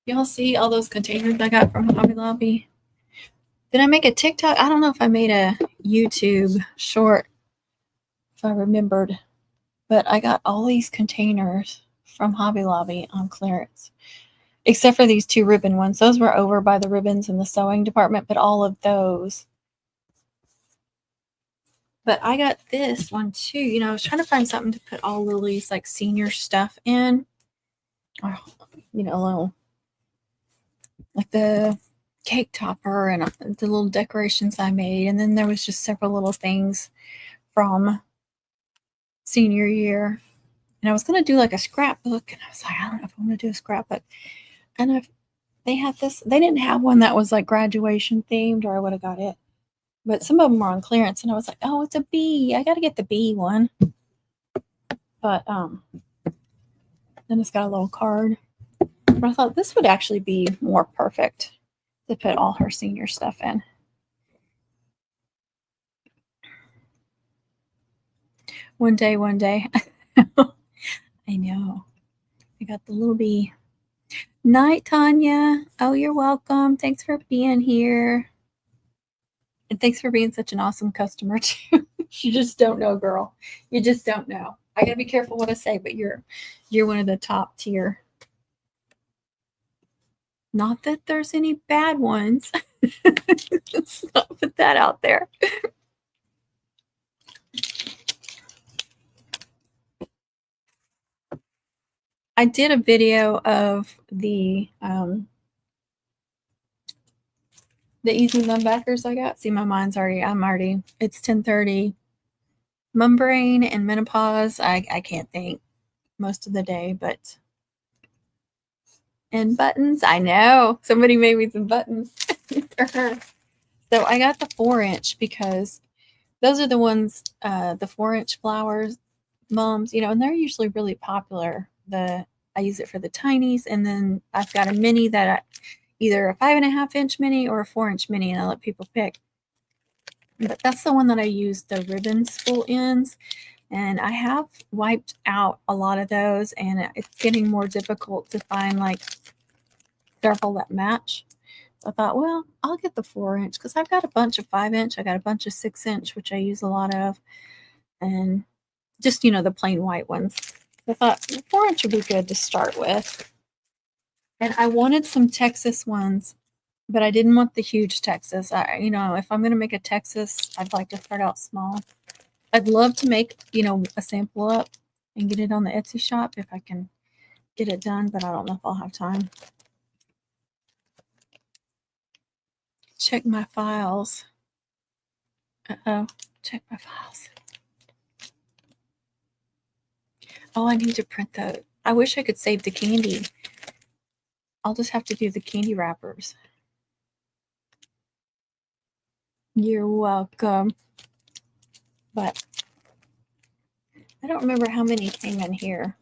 Y'all see all those containers I got from Hobby Lobby? Did I make a TikTok? I don't know if I made a YouTube short, if I remembered, but I got all these containers from Hobby Lobby on clearance, except for these 2 ribbon ones. Those were over by the ribbons in the sewing department, but all of those. But I got this one too. You know, I was trying to find something to put all Lily's like senior stuff in. Or, you know, a little like the cake topper and the little decorations I made. And then there was just several little things from senior year. And I was going to do like a scrapbook. And I was like, I don't know if I want to do a scrapbook. And they had this, they didn't have one that was like graduation themed, or I would have got it. But some of them were on clearance. And I was like, oh, it's a bee. I got to get the bee one. But then it's got a little card. But I thought this would actually be more perfect to put all her senior stuff in. One day. I know. I got the little bee. Night, Tanya. Oh, you're welcome. Thanks for being here. And thanks for being such an awesome customer, too. You just don't know, girl. You just don't know. I got to be careful what I say, but you're one of the top tier. Not that there's any bad ones. Let's not put that out there. I did a video of the easy mum backers I got. See, my mind's already, it's 10:30. Mum brain and menopause, I can't think. most of the day, but and buttons, I know. Somebody made me some buttons. So I got the 4-inch because those are the ones, the 4-inch flowers, mums, and they're usually really popular. I use it for the tinies, and then I've got a mini either a 5.5-inch mini or a 4-inch mini, and I let people pick. But that's the one that I use the ribbon spool ends, and I have wiped out a lot of those, and it's getting more difficult to find like several that match. I thought, well, I'll get the 4-inch because I've got a bunch of 5-inch. I got a bunch of 6-inch, which I use a lot of, and just, the plain white ones. I thought the 4-inch would be good to start with. And I wanted some Texas ones, but I didn't want the huge Texas. If I'm going to make a Texas, I'd like to start out small. I'd love to make, a sample up and get it on the Etsy shop if I can get it done, but I don't know if I'll have time. Check my files. Uh-oh. Check my files. Oh, I need to print those. I wish I could save the candy. I'll just have to do the candy wrappers. You're welcome. But I don't remember how many came in here.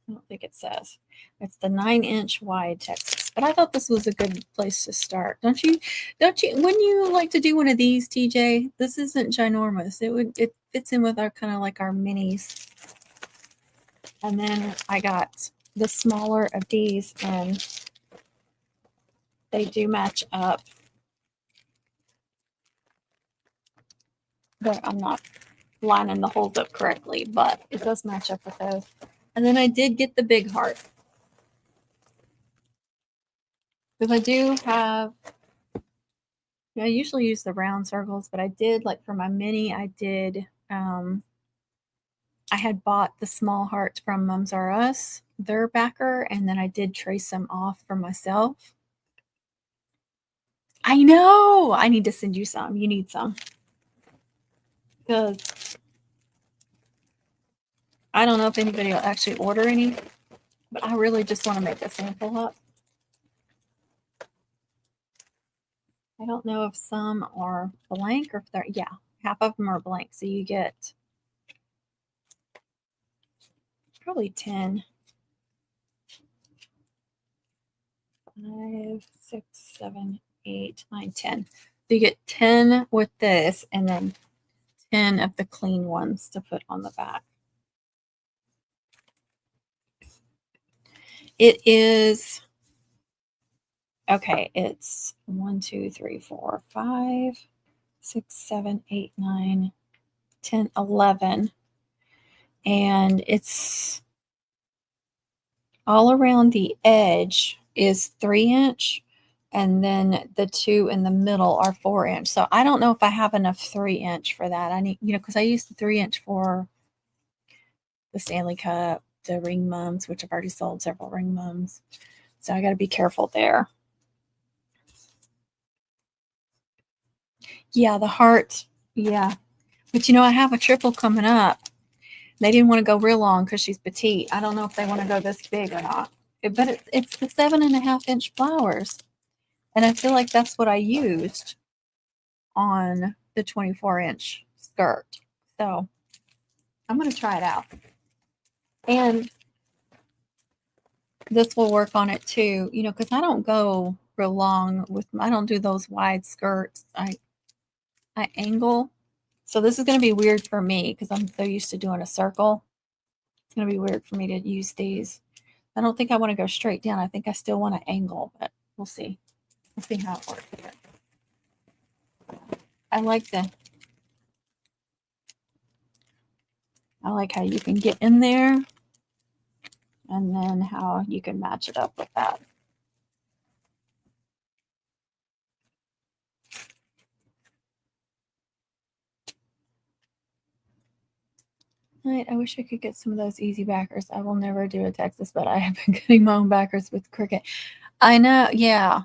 I don't think it says. It's the 9-inch wide Texas. But I thought this was a good place to start. Don't you? Wouldn't you like to do one of these, TJ? This isn't ginormous. It fits in with our kind of like our minis. And then I got the smaller of these, and they do match up. But I'm not lining the holes up correctly, but it does match up with those. And then I did get the big heart. Because I do have, I usually use the round circles, but I did, like for my mini, I had bought the small hearts from Mums R Us, their backer, and then I did trace them off for myself. I know! I need to send you some. You need some. Because I don't know if anybody will actually order any, but I really just want to make a sample up. I don't know if some are blank or if they're, yeah, half of them are blank. So you get probably 10. 5, 6, 7, 8, 9, 10. So you get 10 with this, and then 10 of the clean ones to put on the back. It is, okay, it's 1, 2, 3, 4, 5, 6, 7, 8, 9, 10, 11. And it's all around the edge is 3-inch, and then the 2 in the middle are 4-inch. So I don't know if I have enough 3-inch for that. I need, because I used the 3-inch for the Stanley Cup, the ring mums, which I've already sold several ring mums. So I got to be careful there. Yeah, the heart. Yeah. But I have a triple coming up. They didn't want to go real long because she's petite. I don't know if they want to go this big or not. But it's the 7.5-inch flowers. And I feel like that's what I used on the 24-inch skirt. So I'm going to try it out. And this will work on it too, because I don't go real long I don't do those wide skirts. I angle. So this is going to be weird for me because I'm so used to doing a circle. It's going to be weird for me to use these. I don't think I want to go straight down. I think I still want to angle, but we'll see. We'll see how it works here. I like how you can get in there, and then how you can match it up with that. Right, I wish I could get some of those easy backers. I will never do a Texas, but I have been getting my own backers with Cricut. I know, yeah.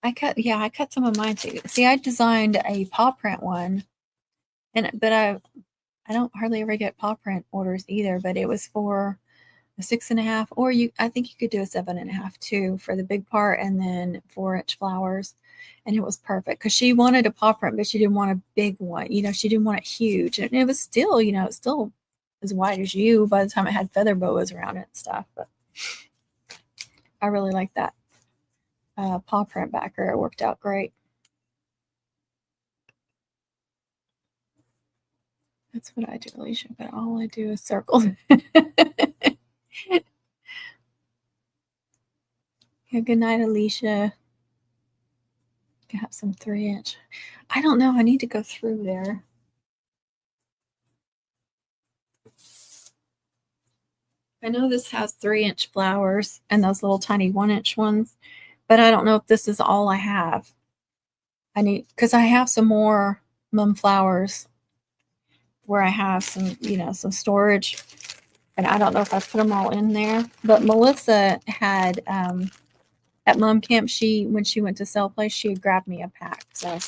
I cut some of mine too. See, I designed a paw print one, but I don't hardly ever get paw print orders either, but it was for a 6.5, or I think you could do a 7.5 too for the big part, and then 4-inch flowers. And it was perfect because she wanted a paw print, but she didn't want a big one. She didn't want it huge. And it was still, it's still as wide as you by the time it had feather boas around it and stuff. But I really like that paw print backer. It worked out great. That's what I do, Alicia, but all I do is circles. Yeah, good night, Alicia. Got some 3-inch. I don't know. I need to go through there. I know this has 3-inch flowers and those little tiny 1-inch ones, but I don't know if this is all I have. I need, because I have some more mum flowers where I have some, some storage, and I don't know if I put them all in there. But Melissa had at mom camp, when she went to sell place, she had grabbed me a pack. So,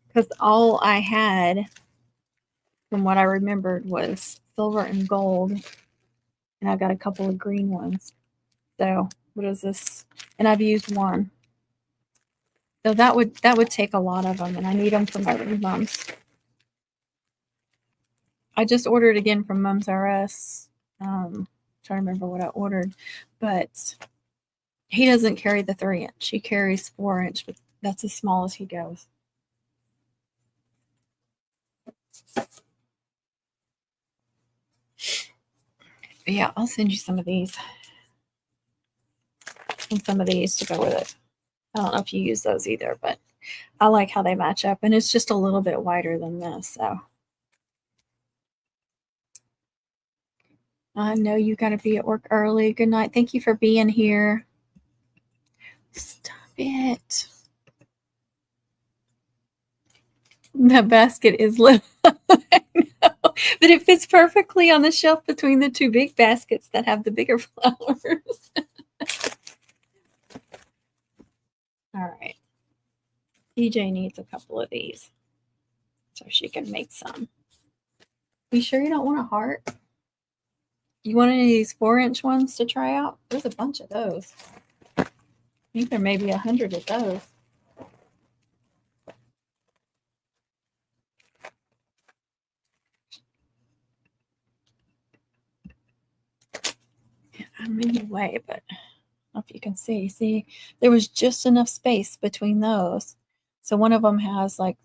because all I had, from what I remembered, was silver and gold, and I got a couple of green ones. So, what is this? And I've used one. So that would take a lot of them, and I need them for my little mums. I just ordered again from Mums RS. Trying to remember what I ordered, but he doesn't carry the 3-inch. He carries 4-inch, but that's as small as he goes. But yeah, I'll send you some of these and some of these to go with it. I don't know if you use those either, but I like how they match up, and it's just a little bit wider than this. So I know you got to be at work early. Good night. Thank you for being here. Stop it. That basket is little. I know, but it fits perfectly on the shelf between the two big baskets that have the bigger flowers. All right. EJ needs a couple of these so she can make some. You sure you don't want a heart? You want any of these 4-inch ones to try out? There's a bunch of those. I think there may be 100 of those. Yeah, I'm in the way, but I don't know if you can see. See, there was just enough space between those. So one of them has like,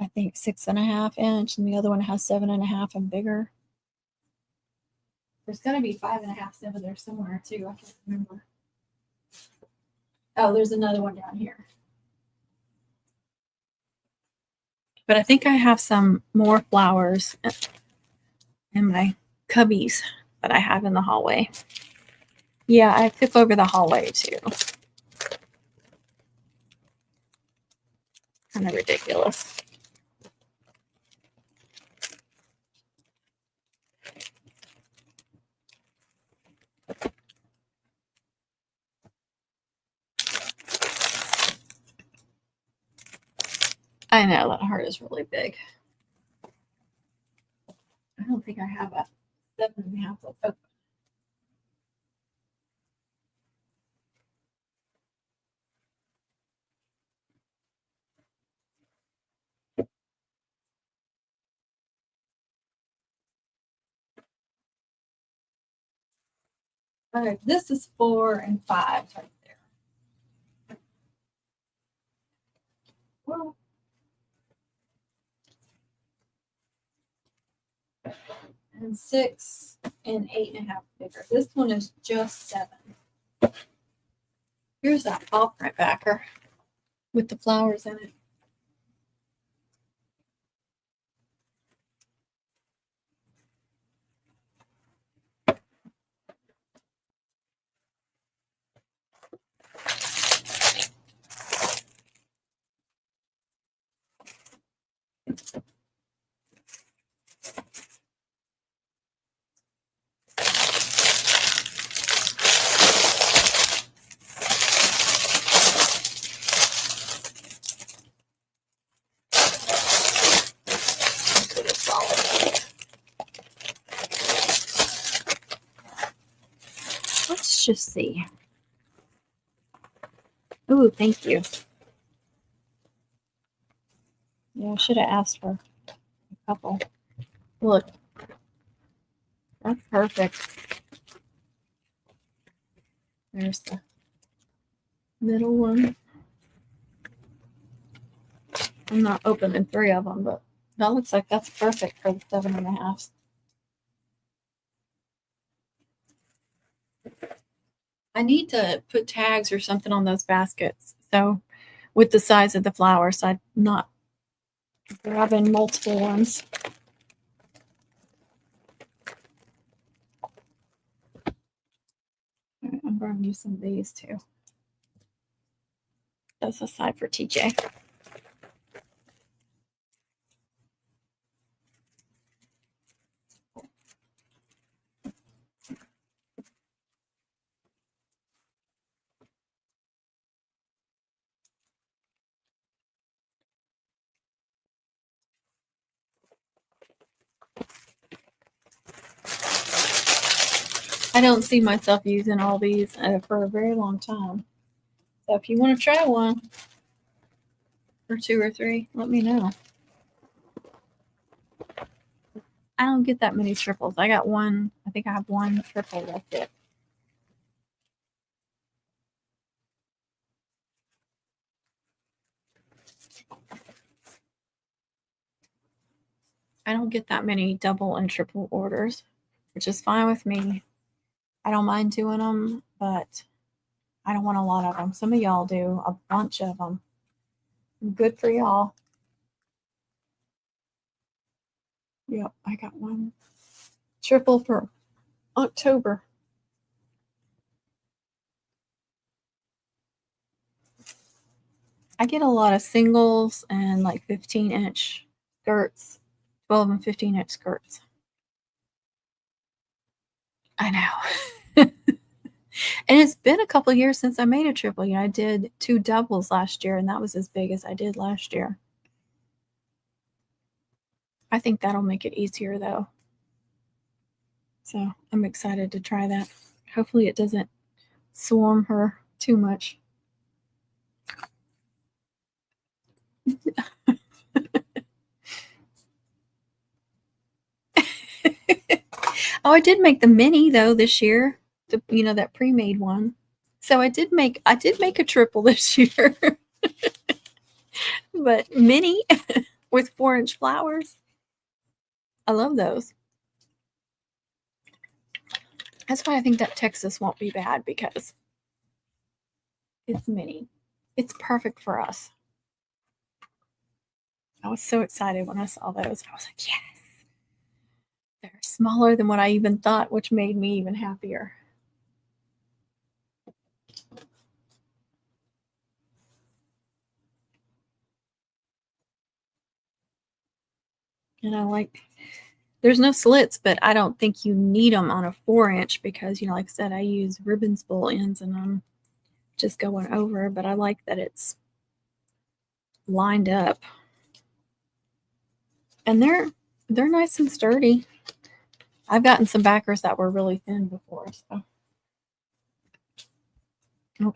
I think 6.5 inch, and the other one has 7.5 and bigger. There's going to be 5.5 over there somewhere too. I can't remember. Oh, there's another one down here. But I think I have some more flowers in my cubbies that I have in the hallway. Yeah, I took over the hallway too. Kind of ridiculous. I know that heart is really big. I don't think I have a 7.5. Oh. Okay, this is 4 and 5 right there. Well, and 6 and 8.5 bigger. This one is just 7. Here's that paw print backer with the flowers in it. let's just see. Ooh, thank you. Yeah, I should have asked for a couple. Look, that's perfect. There's the middle one. I'm not opening 3 of them, but that looks like that's perfect for the 7.5. I need to put tags or something on those baskets. So with the size of the flowers, so I'm not grabbing multiple ones. I'm going to use some of these too. That's a side for TJ. I don't see myself using all these for a very long time. So if you want to try one or 2 or 3, let me know. I don't get that many triples. I got one. I think I have one triple. That's it. I don't get that many double and triple orders, which is fine with me. I don't mind doing them, but I don't want a lot of them. Some of y'all do, a bunch of them. Good for y'all. Yep, I got one triple for October. I get a lot of singles and like 15-inch skirts, 12 and 15-inch skirts. I know. And it's been a couple years since I made a triple. I did 2 doubles last year, and that was as big as I did last year. I think that'll make it easier, though. So I'm excited to try that. Hopefully it doesn't swarm her too much. Oh, I did make the mini though this year. That pre-made one. So I did make a triple this year. But mini with 4-inch flowers. I love those. That's why I think that Texas won't be bad, because it's mini. It's perfect for us. I was so excited when I saw those. I was like, yes. They're smaller than what I even thought, which made me even happier. And I like, there's no slits, but I don't think you need them on a 4-inch because, like I said, I use ribbon spool ends and I'm just going over, but I like that it's lined up. And they're nice and sturdy. I've gotten some backers that were really thin before, so. Oh.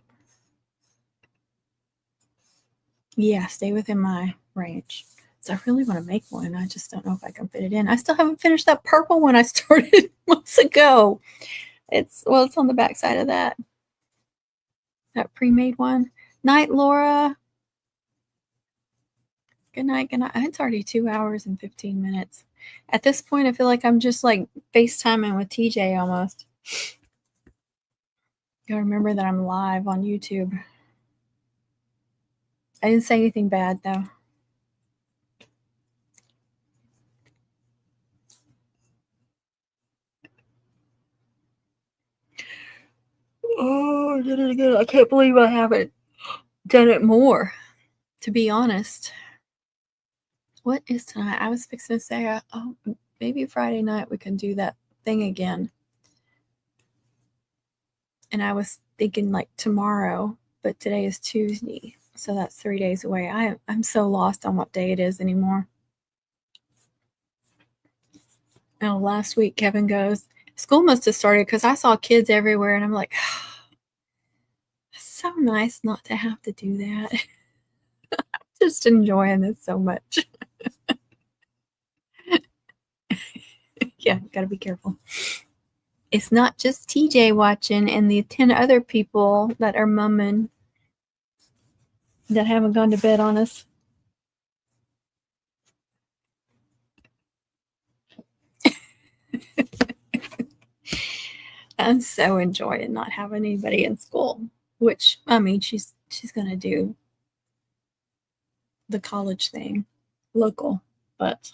Yeah, stay within my range. So I really want to make one. I just don't know if I can fit it in. I still haven't finished that purple one I started months ago. It's on the back side of that pre-made one. Night, Laura. Good night. Good night. It's already 2 hours and 15 minutes. At this point, I feel like I'm just like FaceTiming with TJ almost. Gotta remember that I'm live on YouTube. I didn't say anything bad though. Oh, I did it again. I can't believe I haven't done it more, to be honest. What is tonight? I was fixing to say, maybe Friday night we can do that thing again. And I was thinking like tomorrow, but today is Tuesday. So that's 3 days away. I'm so lost on what day it is anymore. Last week Kevin goes, School must have started because I saw kids everywhere, and I'm like, it's so nice not to have to do that. Just enjoying this so much. Yeah, gotta be careful. It's not just TJ watching and the 10 other people that are mumming that haven't gone to bed on us. I'm so enjoying not having anybody in school, which I mean she's gonna do the college thing local, but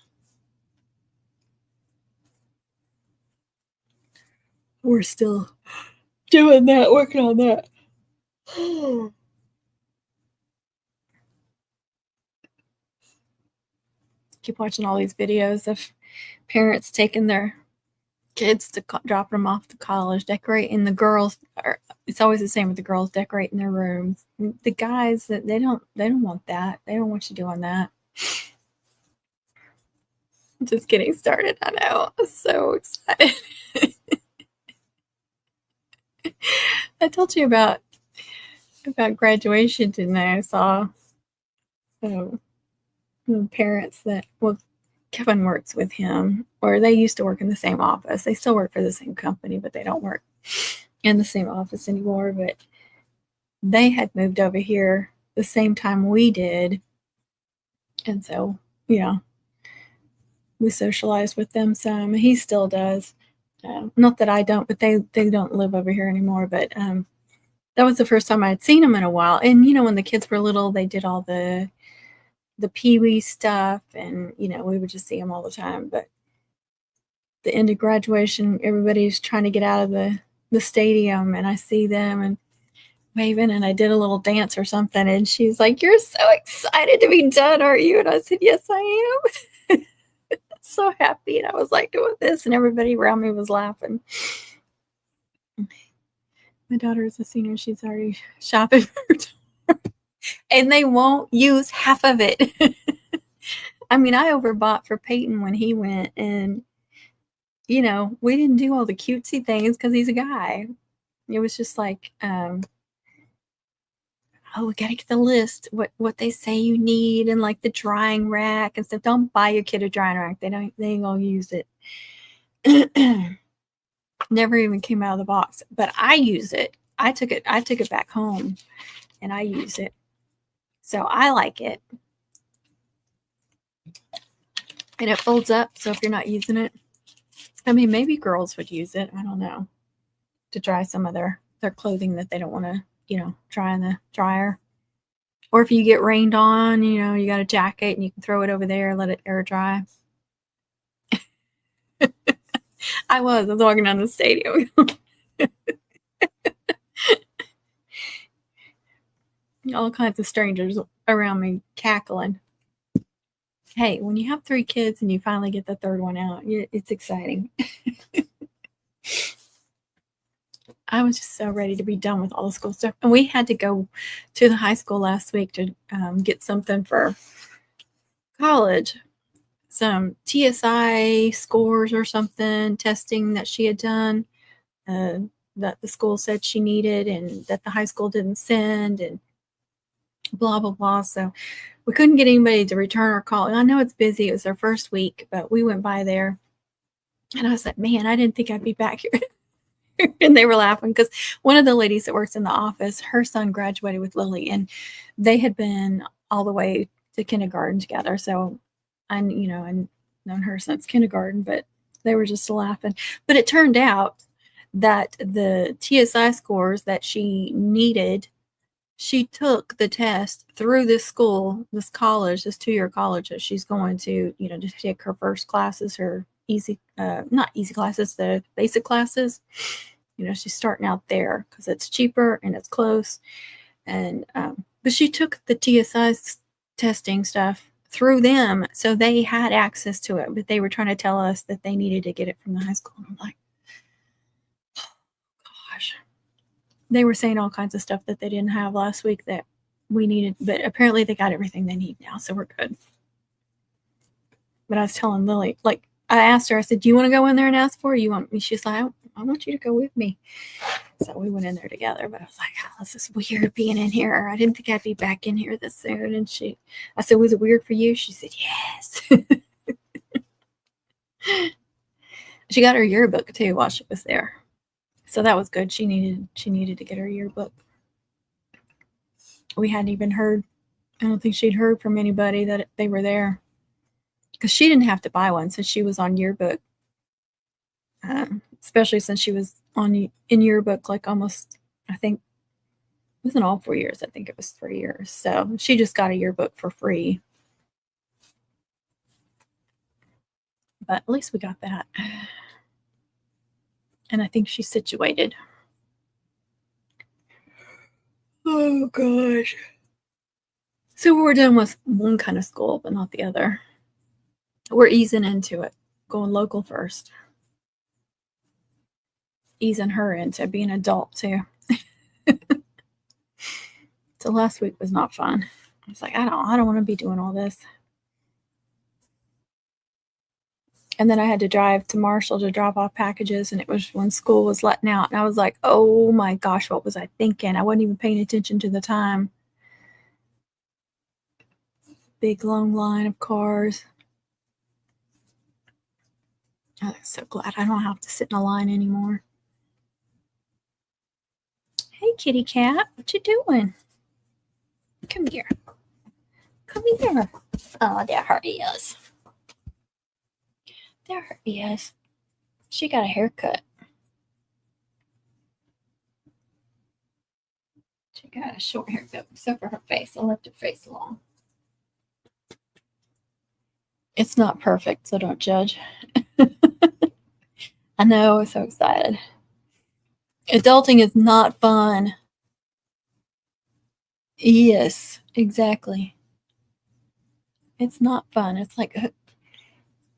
we're still doing that, working on that. Keep watching all these videos of parents taking their kids to dropping them off to college, decorating. The girls are, it's always the same with the girls decorating their rooms. The guys, that they don't want that. They don't want you doing that. Just getting started. I know. I'm so excited. I told you about graduation, didn't I? I saw parents that, well, Kevin works with him, or they used to work in the same office. They still work for the same company, but they don't work in the same office anymore. But they had moved over here the same time we did. And so, you know, we socialized with them some. He still does. Not that I don't, but they don't live over here anymore. But that was the first time I had seen them in a while. And, you know, when the kids were little, they did all the Pee-wee stuff. And, you know, we would just see them all the time. But the end of graduation, everybody's trying to get out of the stadium. And I see them and waving, and I did a little dance or something, and she's like, "You're so excited to be done, aren't you?" And I said, "Yes, I am." So happy. And I was like doing this, and everybody around me was laughing. My daughter is a senior. She's already shopping for and they won't use half of it. I mean, I overbought for Peyton when he went, and you know, we didn't do all the cutesy things because he's a guy. It was just like, oh, we gotta get the list, what they say you need, and like the drying rack and stuff. Don't buy your kid a drying rack. They ain't gonna use it. Never even came out of the box. But I use it. I took it back home and I use it. So I like it. And it folds up, so if you're not using it, I mean, maybe girls would use it. I don't know. To dry some of their clothing that they don't want to, you know, dry in the dryer. Or if you get rained on, you know, you got a jacket and you can throw it over there, let it air dry. I was walking down the stadium. All kinds of strangers around me cackling. Hey, when you have 3 kids and you finally get the third one out, it's exciting. I was just so ready to be done with all the school stuff. And we had to go to the high school last week to get something for college. Some TSI scores or something, testing that she had done, that the school said she needed and that the high school didn't send, and blah, blah, blah. So we couldn't get anybody to return our call. And I know it's busy. It was our first week, but we went by there. And I was like, man, I didn't think I'd be back here. And they were laughing because one of the ladies that works in the office, her son graduated with Lily, and they had been all the way to kindergarten together. So I've known her since kindergarten, but they were just laughing. But it turned out that the TSI scores that she needed, she took the test through this school, this college, this 2-year college that she's going to, you know, to take her first classes, her not easy classes, the basic classes. You know, she's starting out there because it's cheaper and it's close. And but she took the TSI testing stuff through them, so they had access to it. But they were trying to tell us that they needed to get it from the high school. And I'm like, oh, gosh. They were saying all kinds of stuff that they didn't have last week that we needed, but apparently they got everything they need now, so we're good. But I was telling Lily, like, I asked her, I said, do you want to go in there and ask for her? You want me? She's like, I want you to go with me. So we went in there together, but I was like, oh, this is weird being in here. I didn't think I'd be back in here this soon. And I said, was it weird for you? She said, yes. She got her yearbook too while she was there. So that was good. She needed to get her yearbook. We hadn't even heard, I don't think she'd heard from anybody that they were there. Because she didn't have to buy one since she was on yearbook. Especially since she was in yearbook like almost, I think, it wasn't all 4 years. I think it was 3 years. So she just got a yearbook for free. But at least we got that. And I think she's situated. Oh, gosh. So we're done with one kind of school, but not the other. We're easing into it, going local first. Easing her into being an adult, too. So last week was not fun. I was like, I don't want to be doing all this. And then I had to drive to Marshall to drop off packages, and it was when school was letting out. And I was like, oh my gosh, what was I thinking? I wasn't even paying attention to the time. Big long line of cars. I'm so glad I don't have to sit in a line anymore. Hey, kitty cat, what you doing? Come here. Come here. Oh, there her is. There her is. She got a haircut. She got a short haircut, except for her face. I left her face alone. It's not perfect, so don't judge. I know, I'm so excited. Adulting is not fun. Yes, exactly. It's not fun. It's like,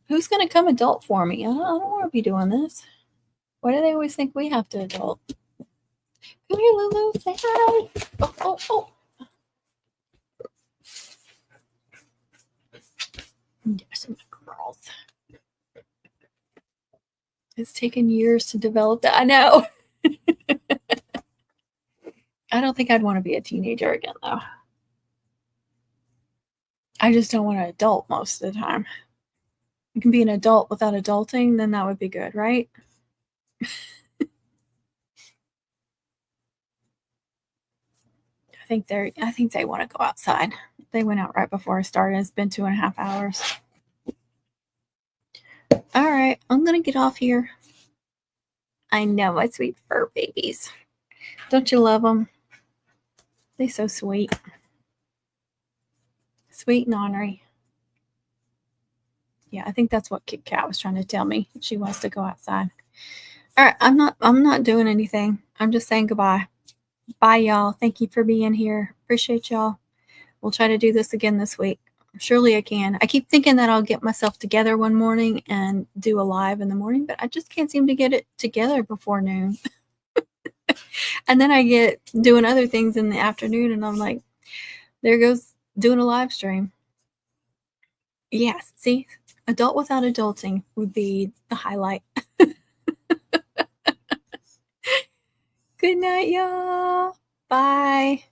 who's going to come adult for me? I don't want to be doing this. Why do they always think we have to adult? Come here, Lulu. Say hi. Oh. There's my girls. It's taken years to develop that. I know. I don't think I'd want to be a teenager again, though. I just don't want to adult most of the time. You can be an adult without adulting, then that would be good, right? I think they want to go outside. They went out right before I started. It's been 2.5 hours. All right, I'm gonna get off here. I know, my sweet fur babies. Don't you love them? They're so sweet. Sweet and ornery. Yeah, I think that's what Kit Kat was trying to tell me. She wants to go outside. All right, I'm not doing anything. I'm just saying goodbye. Bye, y'all. Thank you for being here. Appreciate y'all. We'll try to do this again this week. Surely I can. I keep thinking that I'll get myself together one morning and do a live in the morning, but I just can't seem to get it together before noon. And then I get doing other things in the afternoon, and I'm like, there goes doing a live stream. Yes, see, adult without adulting would be the highlight. Good night, y'all. Bye.